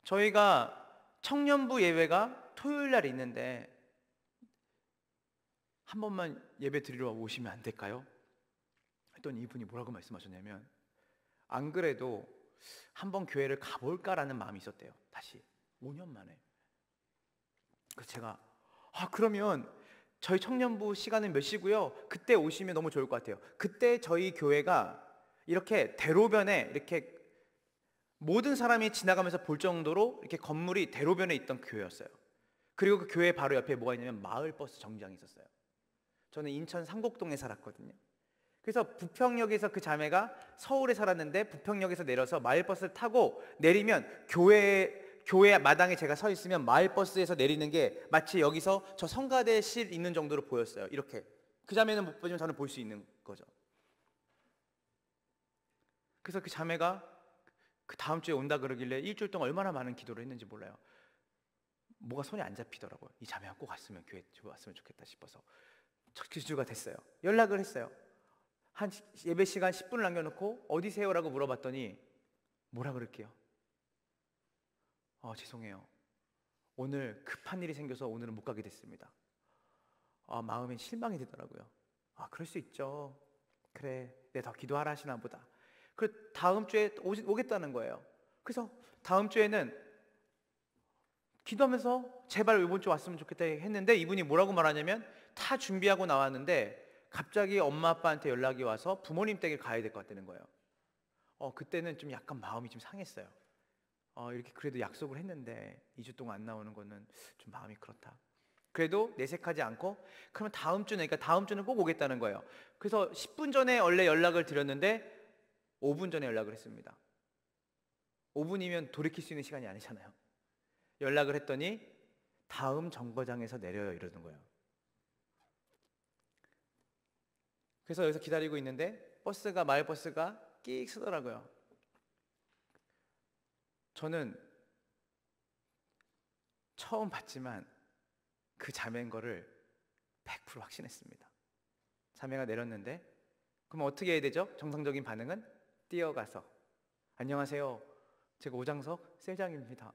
저희가 청년부 예배가 토요일 날 있는데 한 번만 예배 드리러 오시면 안 될까요? 했더니 이분이 뭐라고 말씀하셨냐면 안 그래도 한번 교회를 가볼까라는 마음이 있었대요. 다시 5년 만에. 그래서 제가 그러면 저희 청년부 시간은 몇 시고요? 그때 오시면 너무 좋을 것 같아요. 그때 저희 교회가 이렇게 대로변에 이렇게 모든 사람이 지나가면서 볼 정도로 이렇게 건물이 대로변에 있던 교회였어요. 그리고 그 교회 바로 옆에 뭐가 있냐면 마을버스 정류장이 있었어요. 저는 인천 상곡동에 살았거든요. 그래서 부평역에서 그 자매가 서울에 살았는데 부평역에서 내려서 마을버스를 타고 내리면 교회 마당에 제가 서 있으면 마을버스에서 내리는 게 마치 여기서 저 성가대실 있는 정도로 보였어요. 이렇게. 그 자매는 못 보지만 저는 볼 수 있는 거죠. 그래서 그 자매가 그 다음 주에 온다 그러길래 일주일 동안 얼마나 많은 기도를 했는지 몰라요. 뭐가 손이 안 잡히더라고요. 이 자매가 꼭 왔으면 교회 왔으면 좋겠다 싶어서 첫 주가 됐어요. 연락을 했어요. 한 예배 시간 10분을 남겨놓고 어디세요라고 물어봤더니 뭐라 그럴게요? 죄송해요. 오늘 급한 일이 생겨서 오늘은 못 가게 됐습니다. 마음에 실망이 되더라고요. 그럴 수 있죠. 그래, 더 기도하라 하시나 보다. 그 다음 주에 오겠다는 거예요. 그래서 다음 주에는 기도하면서 제발 이번 주 왔으면 좋겠다 했는데 이분이 뭐라고 말하냐면 다 준비하고 나왔는데 갑자기 엄마 아빠한테 연락이 와서 부모님 댁에 가야 될 것 같다는 거예요. 그때는 좀 약간 마음이 좀 상했어요. 이렇게 그래도 약속을 했는데 2주 동안 안 나오는 거는 좀 마음이 그렇다. 그래도 내색하지 않고 그러면 다음 주는 꼭 오겠다는 거예요. 그래서 10분 전에 원래 연락을 드렸는데 5분 전에 연락을 했습니다. 5분이면 돌이킬 수 있는 시간이 아니잖아요. 연락을 했더니 다음 정거장에서 내려요 이러는 거예요. 그래서 여기서 기다리고 있는데 마을버스가 끽 쓰더라고요. 저는 처음 봤지만 그 자매인 거를 100% 확신했습니다. 자매가 내렸는데 그럼 어떻게 해야 되죠? 정상적인 반응은 뛰어가서 안녕하세요. 제가 오장석 셀장입니다.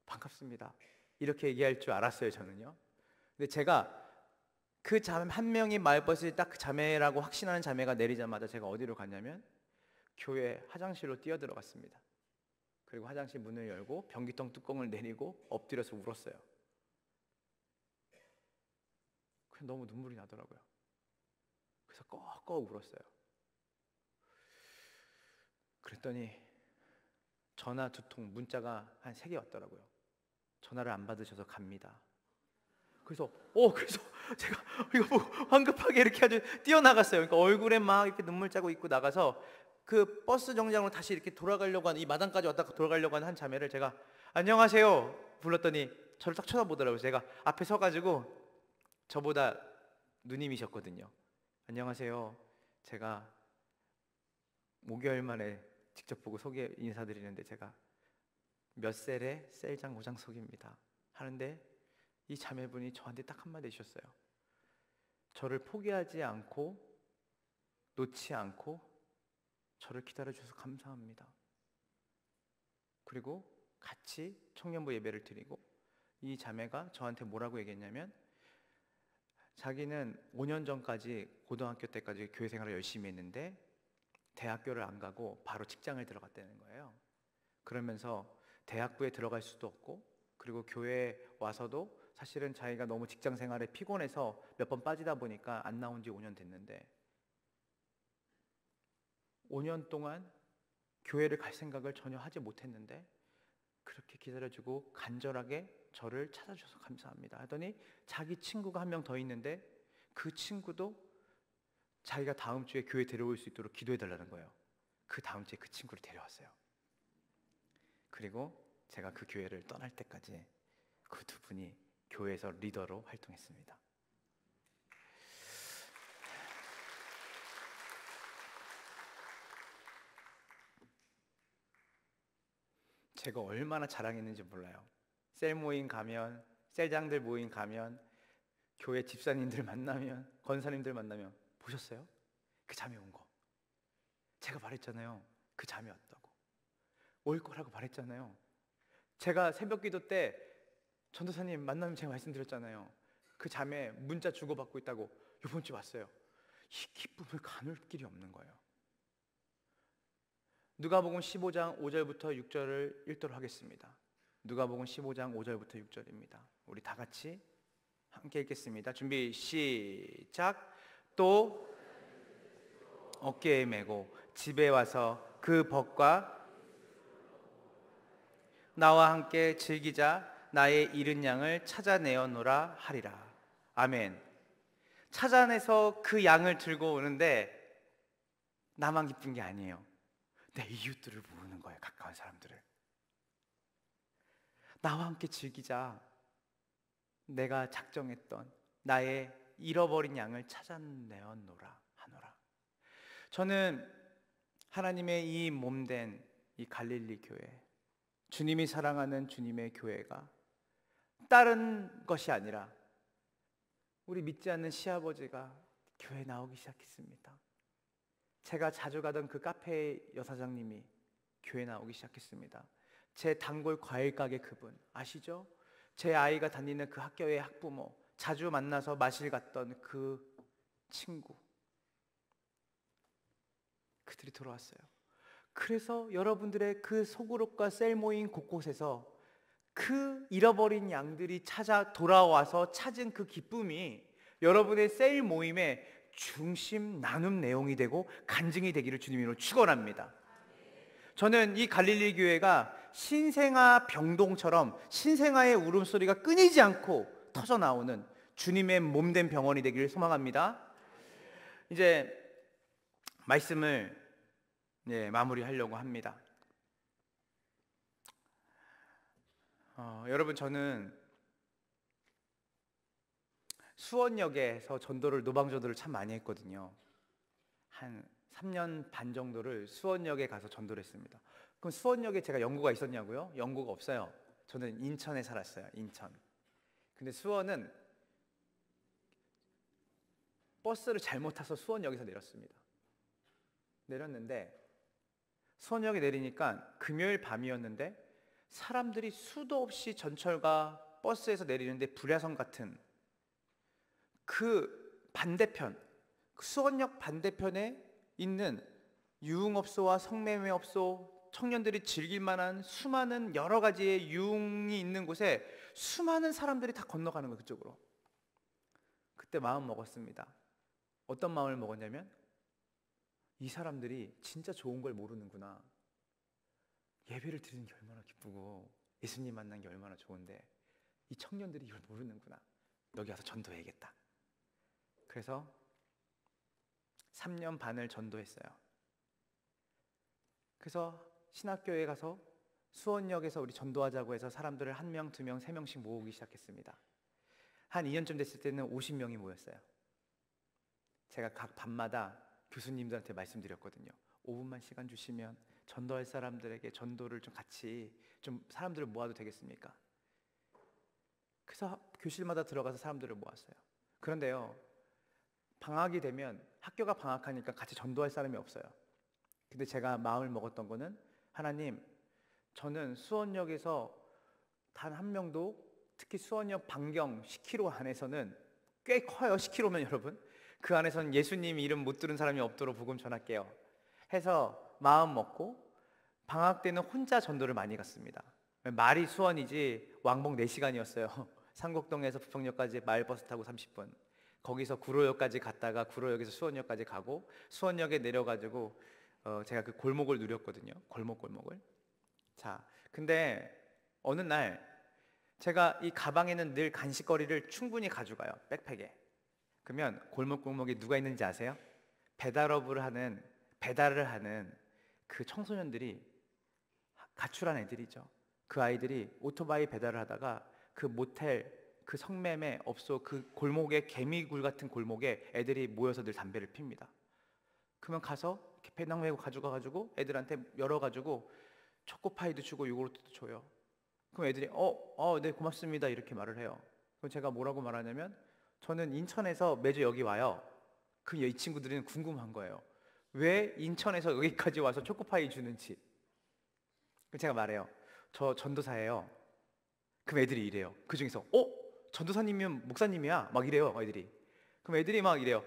반갑습니다. 이렇게 얘기할 줄 알았어요 저는요. 근데 제가 그 자매 한 명이 마을버스에 딱 그 자매라고 확신하는 자매가 내리자마자 제가 어디로 갔냐면 교회 화장실로 뛰어 들어갔습니다. 그리고 화장실 문을 열고 변기통 뚜껑을 내리고 엎드려서 울었어요. 그냥 너무 눈물이 나더라고요. 그래서 꺽꺽 울었어요. 그랬더니 전화 2통, 문자가 한 3개 왔더라고요. 전화를 안 받으셔서 갑니다. 그래서 제가 이거 뭐 황급하게 이렇게 아주 뛰어나갔어요. 그러니까 얼굴에 막 이렇게 눈물 짜고 있고 나가서 그 버스 정류장으로 다시 이렇게 돌아가려고 하는 이 마당까지 왔다 돌아가려고 하는 한 자매를 제가 안녕하세요 불렀더니 저를 딱 쳐다보더라고요. 제가 앞에 서가지고 저보다 누님이셨거든요. 안녕하세요. 제가 5개월 만에 직접 보고 인사드리는데 제가 몇 셀의 셀장 오장석입니다 하는데 이 자매분이 저한테 딱 한마디 해주셨어요. 저를 포기하지 않고 놓지 않고 저를 기다려주셔서 감사합니다. 그리고 같이 청년부 예배를 드리고 이 자매가 저한테 뭐라고 얘기했냐면 자기는 5년 전까지 고등학교 때까지 교회 생활을 열심히 했는데 대학교를 안 가고 바로 직장을 들어갔다는 거예요. 그러면서 대학부에 들어갈 수도 없고 그리고 교회에 와서도 사실은 자기가 너무 직장 생활에 피곤해서 몇 번 빠지다 보니까 안 나온 지 5년 됐는데 5년 동안 교회를 갈 생각을 전혀 하지 못했는데 그렇게 기다려주고 간절하게 저를 찾아주셔서 감사합니다 하더니 자기 친구가 한 명 더 있는데 그 친구도 자기가 다음 주에 교회 데려올 수 있도록 기도해달라는 거예요. 그 다음 주에 그 친구를 데려왔어요. 그리고 제가 그 교회를 떠날 때까지 그 두 분이 교회에서 리더로 활동했습니다. 제가 얼마나 자랑했는지 몰라요. 셀 모임 가면, 셀장들 모임 가면, 교회 집사님들 만나면, 권사님들 만나면 보셨어요? 그 자매 온 거. 제가 말했잖아요. 그 자매 왔다고. 올 거라고 말했잖아요. 제가 새벽기도 때 전도사님 만나면 제가 말씀드렸잖아요. 그 자매 문자 주고받고 있다고. 이번 주 왔어요. 이 기쁨을 가눌 길이 없는 거예요. 누가복음 15장 5절부터 6절을 읽도록 하겠습니다. 누가복음 15장 5절부터 6절입니다. 우리 다 같이 함께 읽겠습니다. 준비 시작. 또 어깨에 메고 집에 와서 그 벗과 나와 함께 즐기자. 나의 잃은 양을 찾아내어노라 하리라. 아멘. 찾아내서 그 양을 들고 오는데 나만 기쁜 게 아니에요. 내 이웃들을 모으는 거예요. 가까운 사람들을. 나와 함께 즐기자. 내가 작정했던 나의 잃어버린 양을 찾아내어노라 하노라. 저는 하나님의 이 몸된 이 갈릴리 교회, 주님이 사랑하는 주님의 교회가 다른 것이 아니라 우리 믿지 않는 시아버지가 교회에 나오기 시작했습니다. 제가 자주 가던 그 카페 여사장님이 교회에 나오기 시작했습니다. 제 단골 과일 가게 그분 아시죠? 제 아이가 다니는 그 학교의 학부모, 자주 만나서 마실 갔던 그 친구, 그들이 돌아왔어요. 그래서 여러분들의 그 소그룹과 셀 모임 곳곳에서 그 잃어버린 양들이 찾아 돌아와서 찾은 그 기쁨이 여러분의 셀 모임의 중심 나눔 내용이 되고 간증이 되기를 주님으로 축원합니다. 저는 이 갈릴리 교회가 신생아 병동처럼 신생아의 울음소리가 끊이지 않고 터져 나오는 주님의 몸된 병원이 되기를 소망합니다. 이제 말씀을 마무리하려고 합니다. 여러분, 저는 수원역에서 전도를, 노방전도를 참 많이 했거든요. 한 3년 반 정도를 수원역에 가서 전도를 했습니다. 그럼 수원역에 제가 연구가 있었냐고요? 연구가 없어요. 저는 인천에 살았어요. 인천. 근데 수원은 버스를 잘못 타서 수원역에서 내렸습니다. 내렸는데 수원역에 내리니까 금요일 밤이었는데 사람들이 수도 없이 전철과 버스에서 내리는데 불야성 같은 그 반대편, 수원역 반대편에 있는 유흥업소와 성매매업소, 청년들이 즐길 만한 수많은 여러 가지의 유흥이 있는 곳에 수많은 사람들이 다 건너가는 거예요. 그쪽으로. 그때 마음 먹었습니다. 어떤 마음을 먹었냐면 이 사람들이 진짜 좋은 걸 모르는구나. 예배를 드리는 게 얼마나 기쁘고 예수님 만난 게 얼마나 좋은데 이 청년들이 이걸 모르는구나. 여기 와서 전도해야겠다. 그래서 3년 반을 전도했어요. 그래서 신학교에 가서 수원역에서 우리 전도하자고 해서 사람들을 1명, 2명, 3명씩 모으기 시작했습니다. 한 2년쯤 됐을 때는 50명이 모였어요. 제가 각 밤마다 교수님들한테 말씀드렸거든요. 5분만 시간 주시면 전도할 사람들에게 전도를 좀 같이 좀 사람들을 모아도 되겠습니까? 그래서 교실마다 들어가서 사람들을 모았어요. 그런데요, 방학이 되면 학교가 방학하니까 같이 전도할 사람이 없어요. 근데 제가 마음을 먹었던 거는 하나님, 저는 수원역에서 단 한 명도, 특히 수원역 반경 10km 안에서는 꽤 커요. 10km면 여러분, 그 안에서는 예수님 이름 못 들은 사람이 없도록 복음 전할게요 해서 마음 먹고 방학 때는 혼자 전도를 많이 갔습니다. 말이 수원이지 왕복 4시간이었어요 상곡동에서 부평역까지 마을버스 타고 30분, 거기서 구로역까지 갔다가 구로역에서 수원역까지 가고 수원역에 내려가지고 제가 그 골목을 누렸거든요. 골목을. 자, 근데 어느 날 제가 이 가방에는 늘 간식거리를 충분히 가져가요. 백팩에. 그러면 골목에 누가 있는지 아세요? 배달을 하는 그 청소년들이, 가출한 애들이죠. 그 아이들이 오토바이 배달을 하다가 그 모텔, 그 성매매 업소, 그 골목에, 개미굴 같은 골목에 애들이 모여서 늘 담배를 핍니다. 그러면 가서 이렇게 배낭 메고 가져가가지고 애들한테 열어가지고 초코파이도 주고 요구르트도 줘요. 그럼 애들이 네 고맙습니다 이렇게 말을 해요. 그럼 제가 뭐라고 말하냐면, 저는 인천에서 매주 여기 와요. 그 이 친구들은 궁금한 거예요. 왜 인천에서 여기까지 와서 초코파이 주는지. 그럼 제가 말해요. 저 전도사예요. 그럼 애들이 이래요. 그 중에서 전도사님이면 목사님이야 막 이래요 애들이. 그럼 애들이 막 이래요.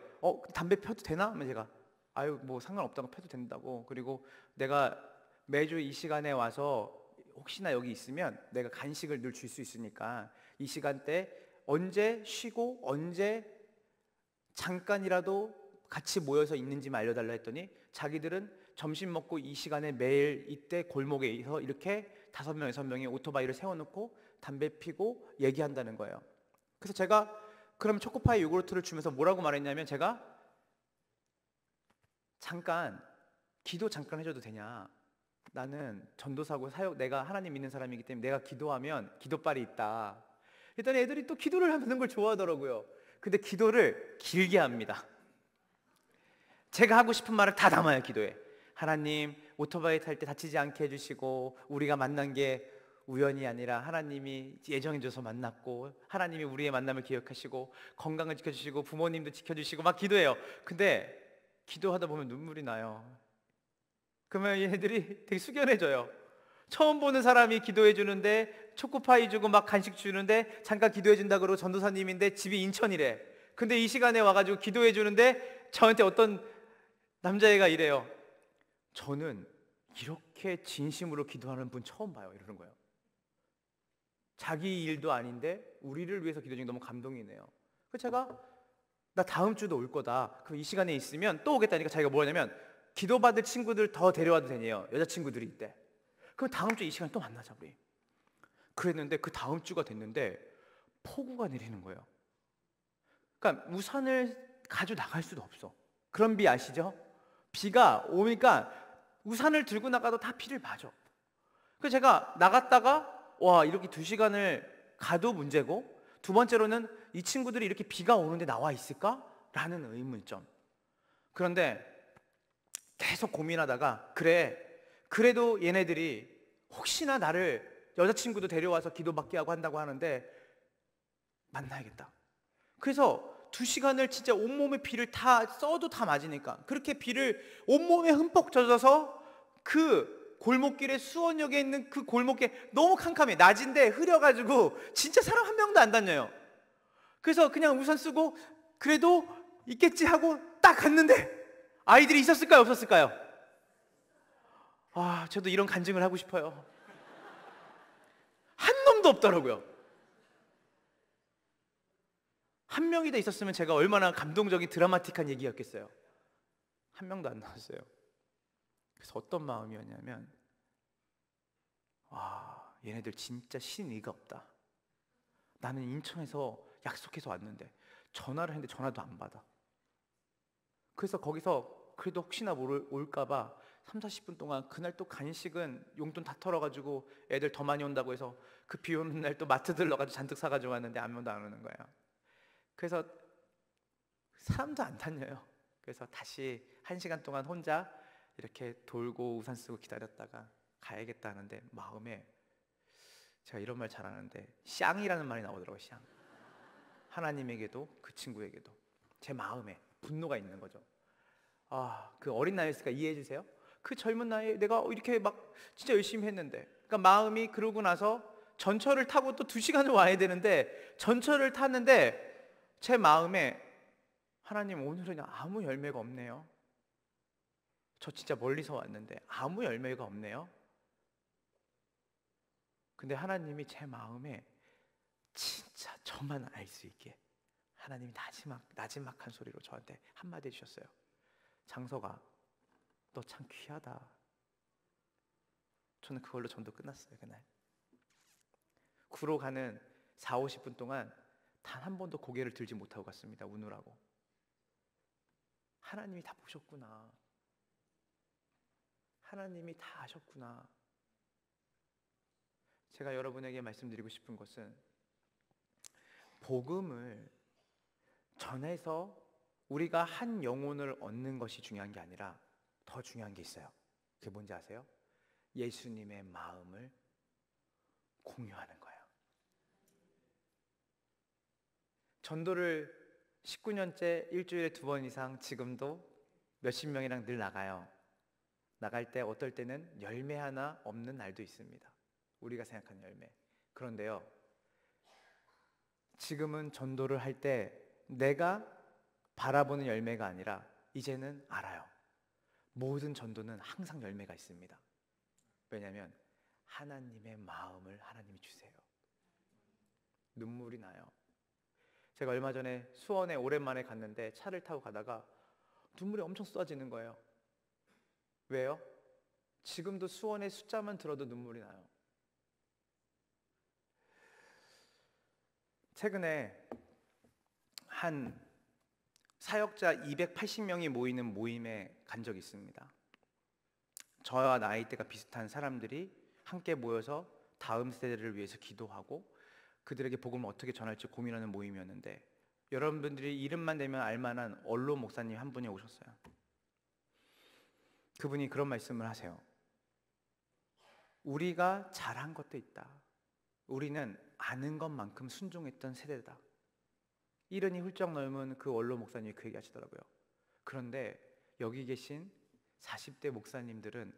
담배 펴도 되나? 하면 제가 아유 뭐 상관없다고 펴도 된다고. 그리고 내가 매주 이 시간에 와서 혹시나 여기 있으면 내가 간식을 늘 줄 수 있으니까 이 시간대 언제 쉬고 언제 잠깐이라도 같이 모여서 있는지만 알려달라 했더니 자기들은 점심 먹고 이 시간에 매일 이때 골목에서 이렇게 5명, 6명이 오토바이를 세워놓고 담배 피고 얘기한다는 거예요. 그래서 제가 그럼 초코파이 요구르트를 주면서 뭐라고 말했냐면, 제가 잠깐 기도 잠깐 해줘도 되냐, 나는 전도사고 내가 하나님 믿는 사람이기 때문에 내가 기도하면 기도빨이 있다. 일단 애들이 또 기도를 하는 걸 좋아하더라고요. 근데 기도를 길게 합니다. 제가 하고 싶은 말을 다 담아요 기도에. 하나님 오토바이 탈 때 다치지 않게 해주시고, 우리가 만난 게 우연이 아니라 하나님이 예정해 줘서 만났고, 하나님이 우리의 만남을 기억하시고 건강을 지켜주시고 부모님도 지켜주시고 막 기도해요. 근데 기도하다 보면 눈물이 나요. 그러면 얘네들이 되게 숙연해져요. 처음 보는 사람이 기도해 주는데 초코파이 주고 막 간식 주는데 잠깐 기도해 준다 그러고 전도사님인데 집이 인천이래. 근데 이 시간에 와가지고 기도해 주는데 저한테 어떤 남자애가 이래요. 저는 이렇게 진심으로 기도하는 분 처음 봐요 이러는 거예요. 자기 일도 아닌데 우리를 위해서 기도 중에 너무 감동이네요. 그래서 제가 나 다음 주도 올 거다. 그럼 이 시간에 있으면 또 오겠다니까 자기가 뭐냐면, 기도받을 친구들 더 데려와도 되네요. 여자친구들이 있대. 그럼 다음 주 이 시간에 또 만나자 우리. 그랬는데 그 다음 주가 됐는데 폭우가 내리는 거예요. 그러니까 우산을 가지고 나갈 수도 없어. 그런 비 아시죠? 비가 오니까 우산을 들고 나가도 다 비를 맞아. 그래서 제가 나갔다가 와 이렇게 2시간을 가도 문제고, 두 번째로는 이 친구들이 이렇게 비가 오는데 나와 있을까? 라는 의문점. 그런데 계속 고민하다가 그래도 얘네들이 혹시나 나를 여자친구도 데려와서 기도받게 하고 한다고 하는데 만나야겠다. 그래서 2시간을 진짜 온몸에 비를 다 써도 다 맞으니까 그렇게 비를 온몸에 흠뻑 젖어서 그 골목길에, 수원역에 있는 그 골목에 너무 캄캄해. 낮인데 흐려가지고 진짜 사람 한 명도 안 다녀요. 그래서 그냥 우산 쓰고 그래도 있겠지 하고 딱 갔는데 아이들이 있었을까요 없었을까요? 저도 이런 간증을 하고 싶어요. 한 놈도 없더라고요. 한 명이 더 있었으면 제가 얼마나 감동적인 드라마틱한 얘기였겠어요. 한 명도 안 나왔어요. 그래서 어떤 마음이었냐면, 얘네들 진짜 신의가 없다. 나는 인천에서 약속해서 왔는데 전화를 했는데 전화도 안 받아. 그래서 거기서 그래도 혹시나 올까봐 30-40분 동안, 그날 또 간식은 용돈 다 털어가지고 애들 더 많이 온다고 해서 그 비 오는 날 또 마트 들러가지고 잔뜩 사가지고 왔는데 아무도 안 오는 거예요. 그래서 사람도 안 다녀요. 그래서 다시 1시간 동안 혼자 이렇게 돌고 우산 쓰고 기다렸다가 가야겠다 하는데 마음에, 제가 이런 말 잘하는데 쌍이라는 말이 나오더라고요. 쌍. 하나님에게도 그 친구에게도 제 마음에 분노가 있는 거죠. 그 어린 나이였으니까 이해해 주세요. 그 젊은 나이에 내가 이렇게 막 진짜 열심히 했는데, 그러니까 마음이, 그러고 나서 전철을 타고 또 2시간을 와야 되는데 전철을 탔는데 제 마음에, 하나님 오늘은 아무 열매가 없네요. 저 진짜 멀리서 왔는데 아무 열매가 없네요. 근데 하나님이 제 마음에 진짜 저만 알 수 있게 하나님이 나지막한 소리로 저한테 한마디 해주셨어요. 장서가, 너 참 귀하다. 저는 그걸로 전도 끝났어요. 그날 구로 가는 40-50분 동안 단 한 번도 고개를 들지 못하고 갔습니다. 우느라고. 하나님이 다 보셨구나. 하나님이 다 아셨구나. 제가 여러분에게 말씀드리고 싶은 것은 복음을 전해서 우리가 한 영혼을 얻는 것이 중요한 게 아니라 더 중요한 게 있어요. 그게 뭔지 아세요? 예수님의 마음을 공유하는 거예요. 전도를 19년째 일주일에 2번 이상 지금도 몇십 명이랑 늘 나가요. 나갈 때 어떨 때는 열매 하나 없는 날도 있습니다. 우리가 생각하는 열매. 그런데요, 지금은 전도를 할 때 내가 바라보는 열매가 아니라 이제는 알아요. 모든 전도는 항상 열매가 있습니다. 왜냐하면 하나님의 마음을 하나님이 주세요. 눈물이 나요. 제가 얼마 전에 수원에 오랜만에 갔는데 차를 타고 가다가 눈물이 엄청 쏟아지는 거예요. 왜요? 지금도 수원의 숫자만 들어도 눈물이 나요. 최근에 한 사역자 280명이 모이는 모임에 간 적이 있습니다. 저와 나이대가 비슷한 사람들이 함께 모여서 다음 세대를 위해서 기도하고 그들에게 복음을 어떻게 전할지 고민하는 모임이었는데, 여러분들이 이름만 대면 알만한 언로 목사님 한 분이 오셨어요. 그분이 그런 말씀을 하세요. 우리가 잘한 것도 있다. 우리는 아는 것만큼 순종했던 세대다. 이른이 훌쩍 넓은 그 원로 목사님이 그 얘기 하시더라고요. 그런데 여기 계신 40대 목사님들은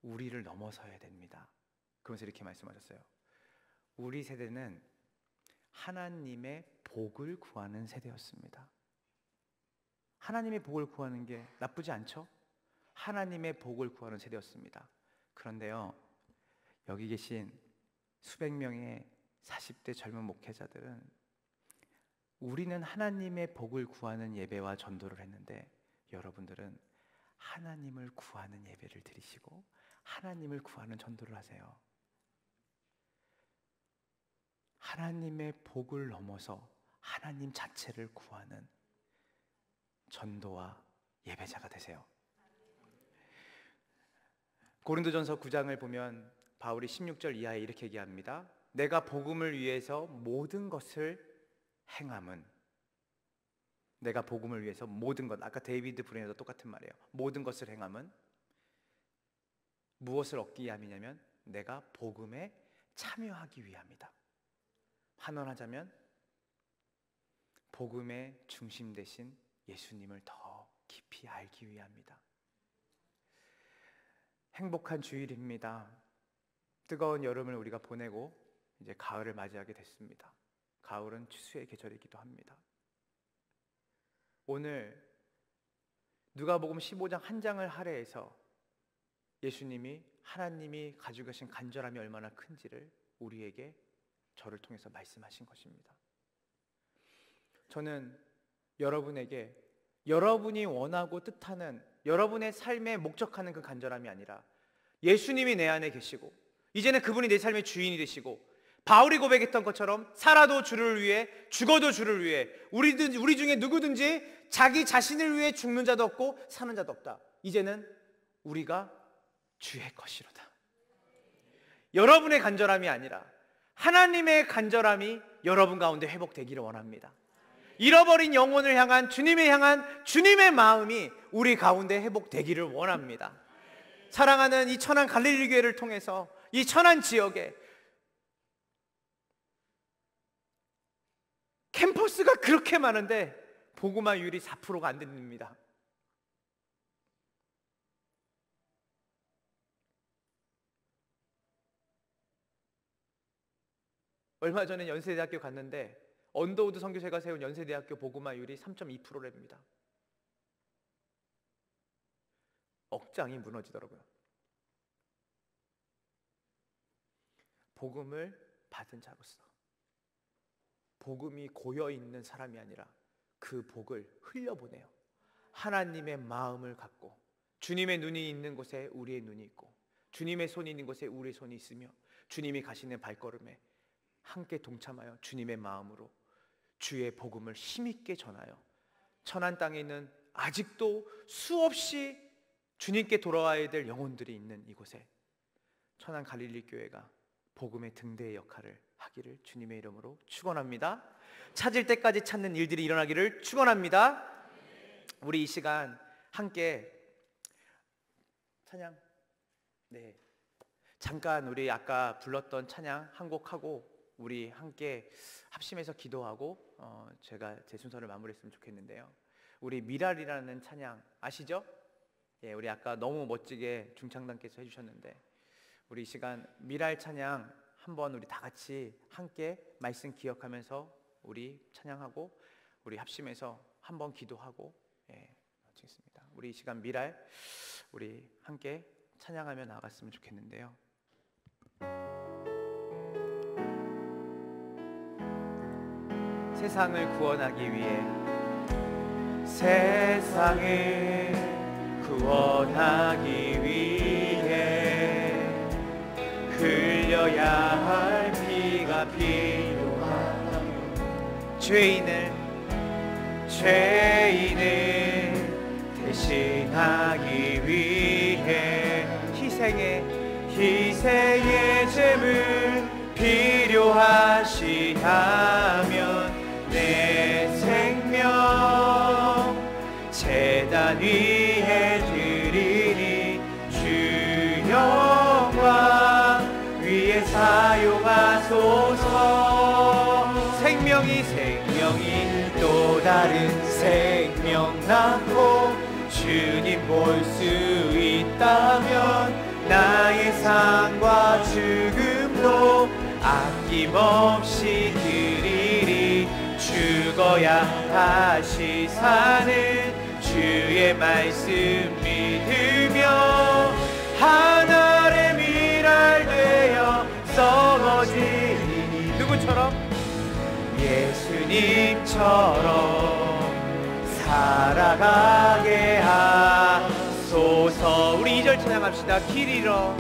우리를 넘어서야 됩니다. 그러면서 이렇게 말씀하셨어요. 우리 세대는 하나님의 복을 구하는 세대였습니다. 하나님의 복을 구하는 게 나쁘지 않죠? 하나님의 복을 구하는 세대였습니다. 그런데요, 여기 계신 수백 명의 40대 젊은 목회자들은 우리는 하나님의 복을 구하는 예배와 전도를 했는데 여러분들은 하나님을 구하는 예배를 드리시고 하나님을 구하는 전도를 하세요. 하나님의 복을 넘어서 하나님 자체를 구하는 전도와 예배자가 되세요. 고린도전서 9장을 보면 바울이 16절 이하에 이렇게 얘기합니다. 내가 복음을 위해서 모든 것을 행함은, 내가 복음을 위해서 모든 것, 아까 데이비드 브레너도 똑같은 말이에요. 모든 것을 행함은 무엇을 얻기 위함이냐면 내가 복음에 참여하기 위함이다. 환원하자면 복음의 중심 대신 예수님을 더 깊이 알기 위함이다. 행복한 주일입니다. 뜨거운 여름을 우리가 보내고 이제 가을을 맞이하게 됐습니다. 가을은 추수의 계절이기도 합니다. 오늘 누가복음 15장 한 장을 할애해서 예수님이, 하나님이 가지고 계신 간절함이 얼마나 큰지를 우리에게, 저를 통해서 말씀하신 것입니다. 저는 여러분에게 여러분이 원하고 뜻하는, 여러분의 삶에 목적하는 그 간절함이 아니라 예수님이 내 안에 계시고 이제는 그분이 내 삶의 주인이 되시고, 바울이 고백했던 것처럼 살아도 주를 위해 죽어도 주를 위해, 우리 중에 누구든지 자기 자신을 위해 죽는 자도 없고 사는 자도 없다. 이제는 우리가 주의 것이로다. 여러분의 간절함이 아니라 하나님의 간절함이 여러분 가운데 회복되기를 원합니다. 잃어버린 영혼을 향한 주님의 마음이 우리 가운데 회복되기를 원합니다. 사랑하는 이 천안 갈릴리 교회를 통해서 이 천안 지역에 캠퍼스가 그렇게 많은데 복음화율이 4%가 안 됩니다. 얼마 전에 연세대학교 갔는데 언더우드 선교사가 세운 연세대학교 복음화율이 3.2%랍니다. 억장이 무너지더라고요. 복음을 받은 자로서, 복음이 고여있는 사람이 아니라 그 복을 흘려보내요. 하나님의 마음을 갖고 주님의 눈이 있는 곳에 우리의 눈이 있고, 주님의 손이 있는 곳에 우리의 손이 있으며, 주님이 가시는 발걸음에 함께 동참하여 주님의 마음으로 주의 복음을 힘있게 전하여 천한 땅에 있는 아직도 수없이 주님께 돌아와야 될 영혼들이 있는 이곳에 천안 갈릴리 교회가 복음의 등대의 역할을 하기를 주님의 이름으로 축원합니다. 찾을 때까지 찾는 일들이 일어나기를 축원합니다. 우리 이 시간 함께 찬양, 잠깐 우리 아까 불렀던 찬양 한 곡 하고 우리 함께 합심해서 기도하고 제가 제 순서를 마무리했으면 좋겠는데요. 우리 미랄이라는 찬양 아시죠? 예, 우리 아까 너무 멋지게 중창단께서 해주셨는데, 우리 이 시간 미랄 찬양 한번 우리 다 같이 함께 말씀 기억하면서 우리 찬양하고 우리 합심해서 한번 기도하고 마치겠습니다. 우리 이 시간 미랄 우리 함께 찬양하며 나아갔으면 좋겠는데요. 세상을 구원하기 위해, 세상을 구원하기 위해 흘려야 할 피가 필요하다면 죄인을 대신하기 위해 희생의 제물 필요하시다면 내 생명 제단 위에 드리니 주 영광 위에 사용하소서. 생명이 또 다른 생명 낳고 주님 볼 수 있다면 나의 삶과 죽음도 아낌없이 드리리. 죽어야 다시 사는 주의 말씀 믿으며 하늘의 미랄 되어 썩어지니 누구처럼? 예수님처럼 살아가게 하소서. 우리 2절 찬양합시다. 길 잃어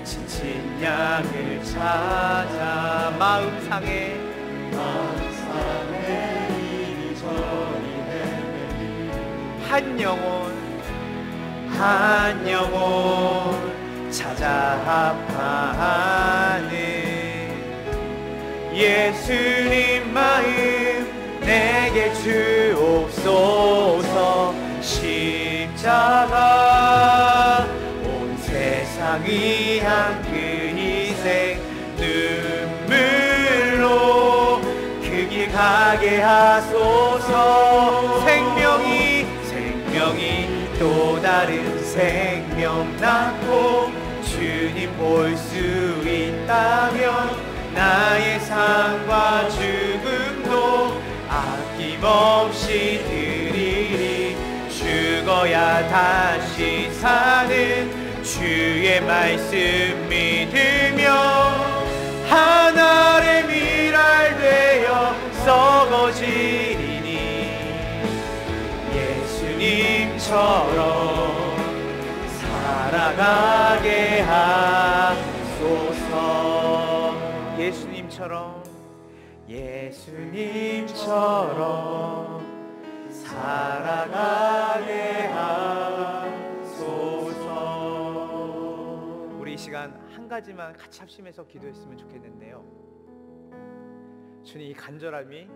지친 양을 찾아 마음 상해 이리저리 헤매니 한 영혼 찾아 아파하는 예수님 마음 내게 주옵소서. 십자가 온 세상 위한 그 희생 눈물로 그 길 가게 하소서. 생명이 또 다른 생명 낳고 주님 볼 수 있다면 나의 삶과 죽음도 아낌없이 드리리. 죽어야 다시 사는 주의 말씀 믿으며 하늘의 미랄 되어 썩어지리니 예수님처럼 살아가게 하소서. 예수님처럼 살아가게 하소서. 우리 이 시간 한 가지만 같이 합심해서 기도했으면 좋겠는데요. 주님, 이 간절함이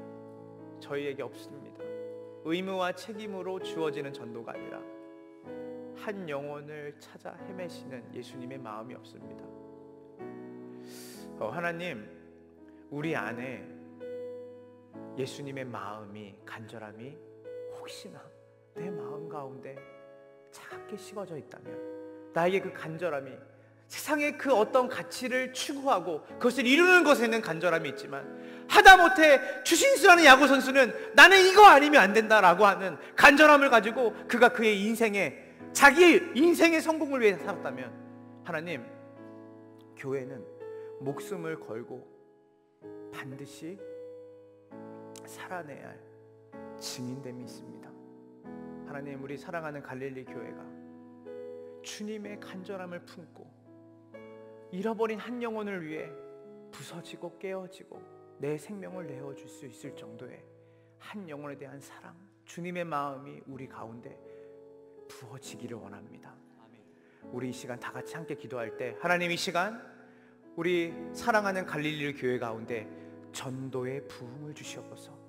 저희에게 없습니다. 의무와 책임으로 주어지는 전도가 아니라 한 영혼을 찾아 헤매시는 예수님의 마음이 없습니다. 하나님, 우리 안에 예수님의 마음이, 간절함이 혹시나 내 마음 가운데 차갑게 식어져 있다면, 나에게 그 간절함이 세상의 그 어떤 가치를 추구하고 그것을 이루는 것에는 간절함이 있지만 하다못해 추신수라는 야구 선수는 나는 이거 아니면 안 된다라고 하는 간절함을 가지고 그가 그의 인생에, 자기 인생의 성공을 위해 살았다면, 하나님, 교회는 목숨을 걸고 반드시 살아내야 할 증인됨이 있습니다. 하나님, 우리 사랑하는 갈릴리 교회가 주님의 간절함을 품고 잃어버린 한 영혼을 위해 부서지고 깨어지고 내 생명을 내어줄 수 있을 정도의 한 영혼에 대한 사랑, 주님의 마음이 우리 가운데 부어지기를 원합니다. 우리 이 시간 다 같이 함께 기도할 때, 하나님, 이 시간 우리 사랑하는 갈릴리 교회 가운데 전도의 부흥을 주시옵소서.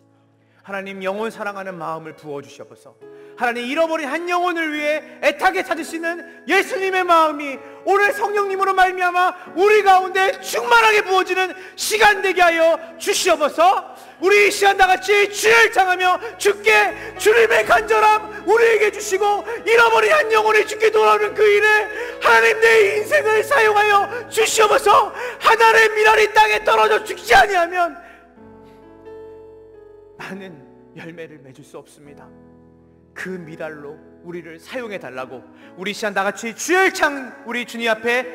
하나님, 영혼 사랑하는 마음을 부어주시옵소서. 하나님, 잃어버린 한 영혼을 위해 애타게 찾으시는 예수님의 마음이 오늘 성령님으로 말미암아 우리 가운데 충만하게 부어지는 시간 되게 하여 주시옵소서. 우리 이 시간 다같이 주를 향하며 주께 주님의 간절함 우리에게 주시고, 잃어버린 한 영혼이 주께 돌아오는 그 일에 하나님 내 인생을 사용하여 주시옵소서. 하늘의 미랄이 땅에 떨어져 죽지 아니하면 나는 열매를 맺을 수 없습니다. 그 미랄로 우리를 사용해 달라고 우리 이 시간 다같이 주의 창 우리 주님 앞에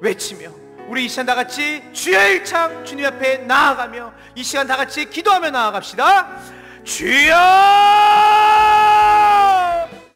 외치며, 우리 이 시간 다같이 주의 창 주님 앞에 나아가며 이 시간 다같이 기도하며 나아갑시다. 주여!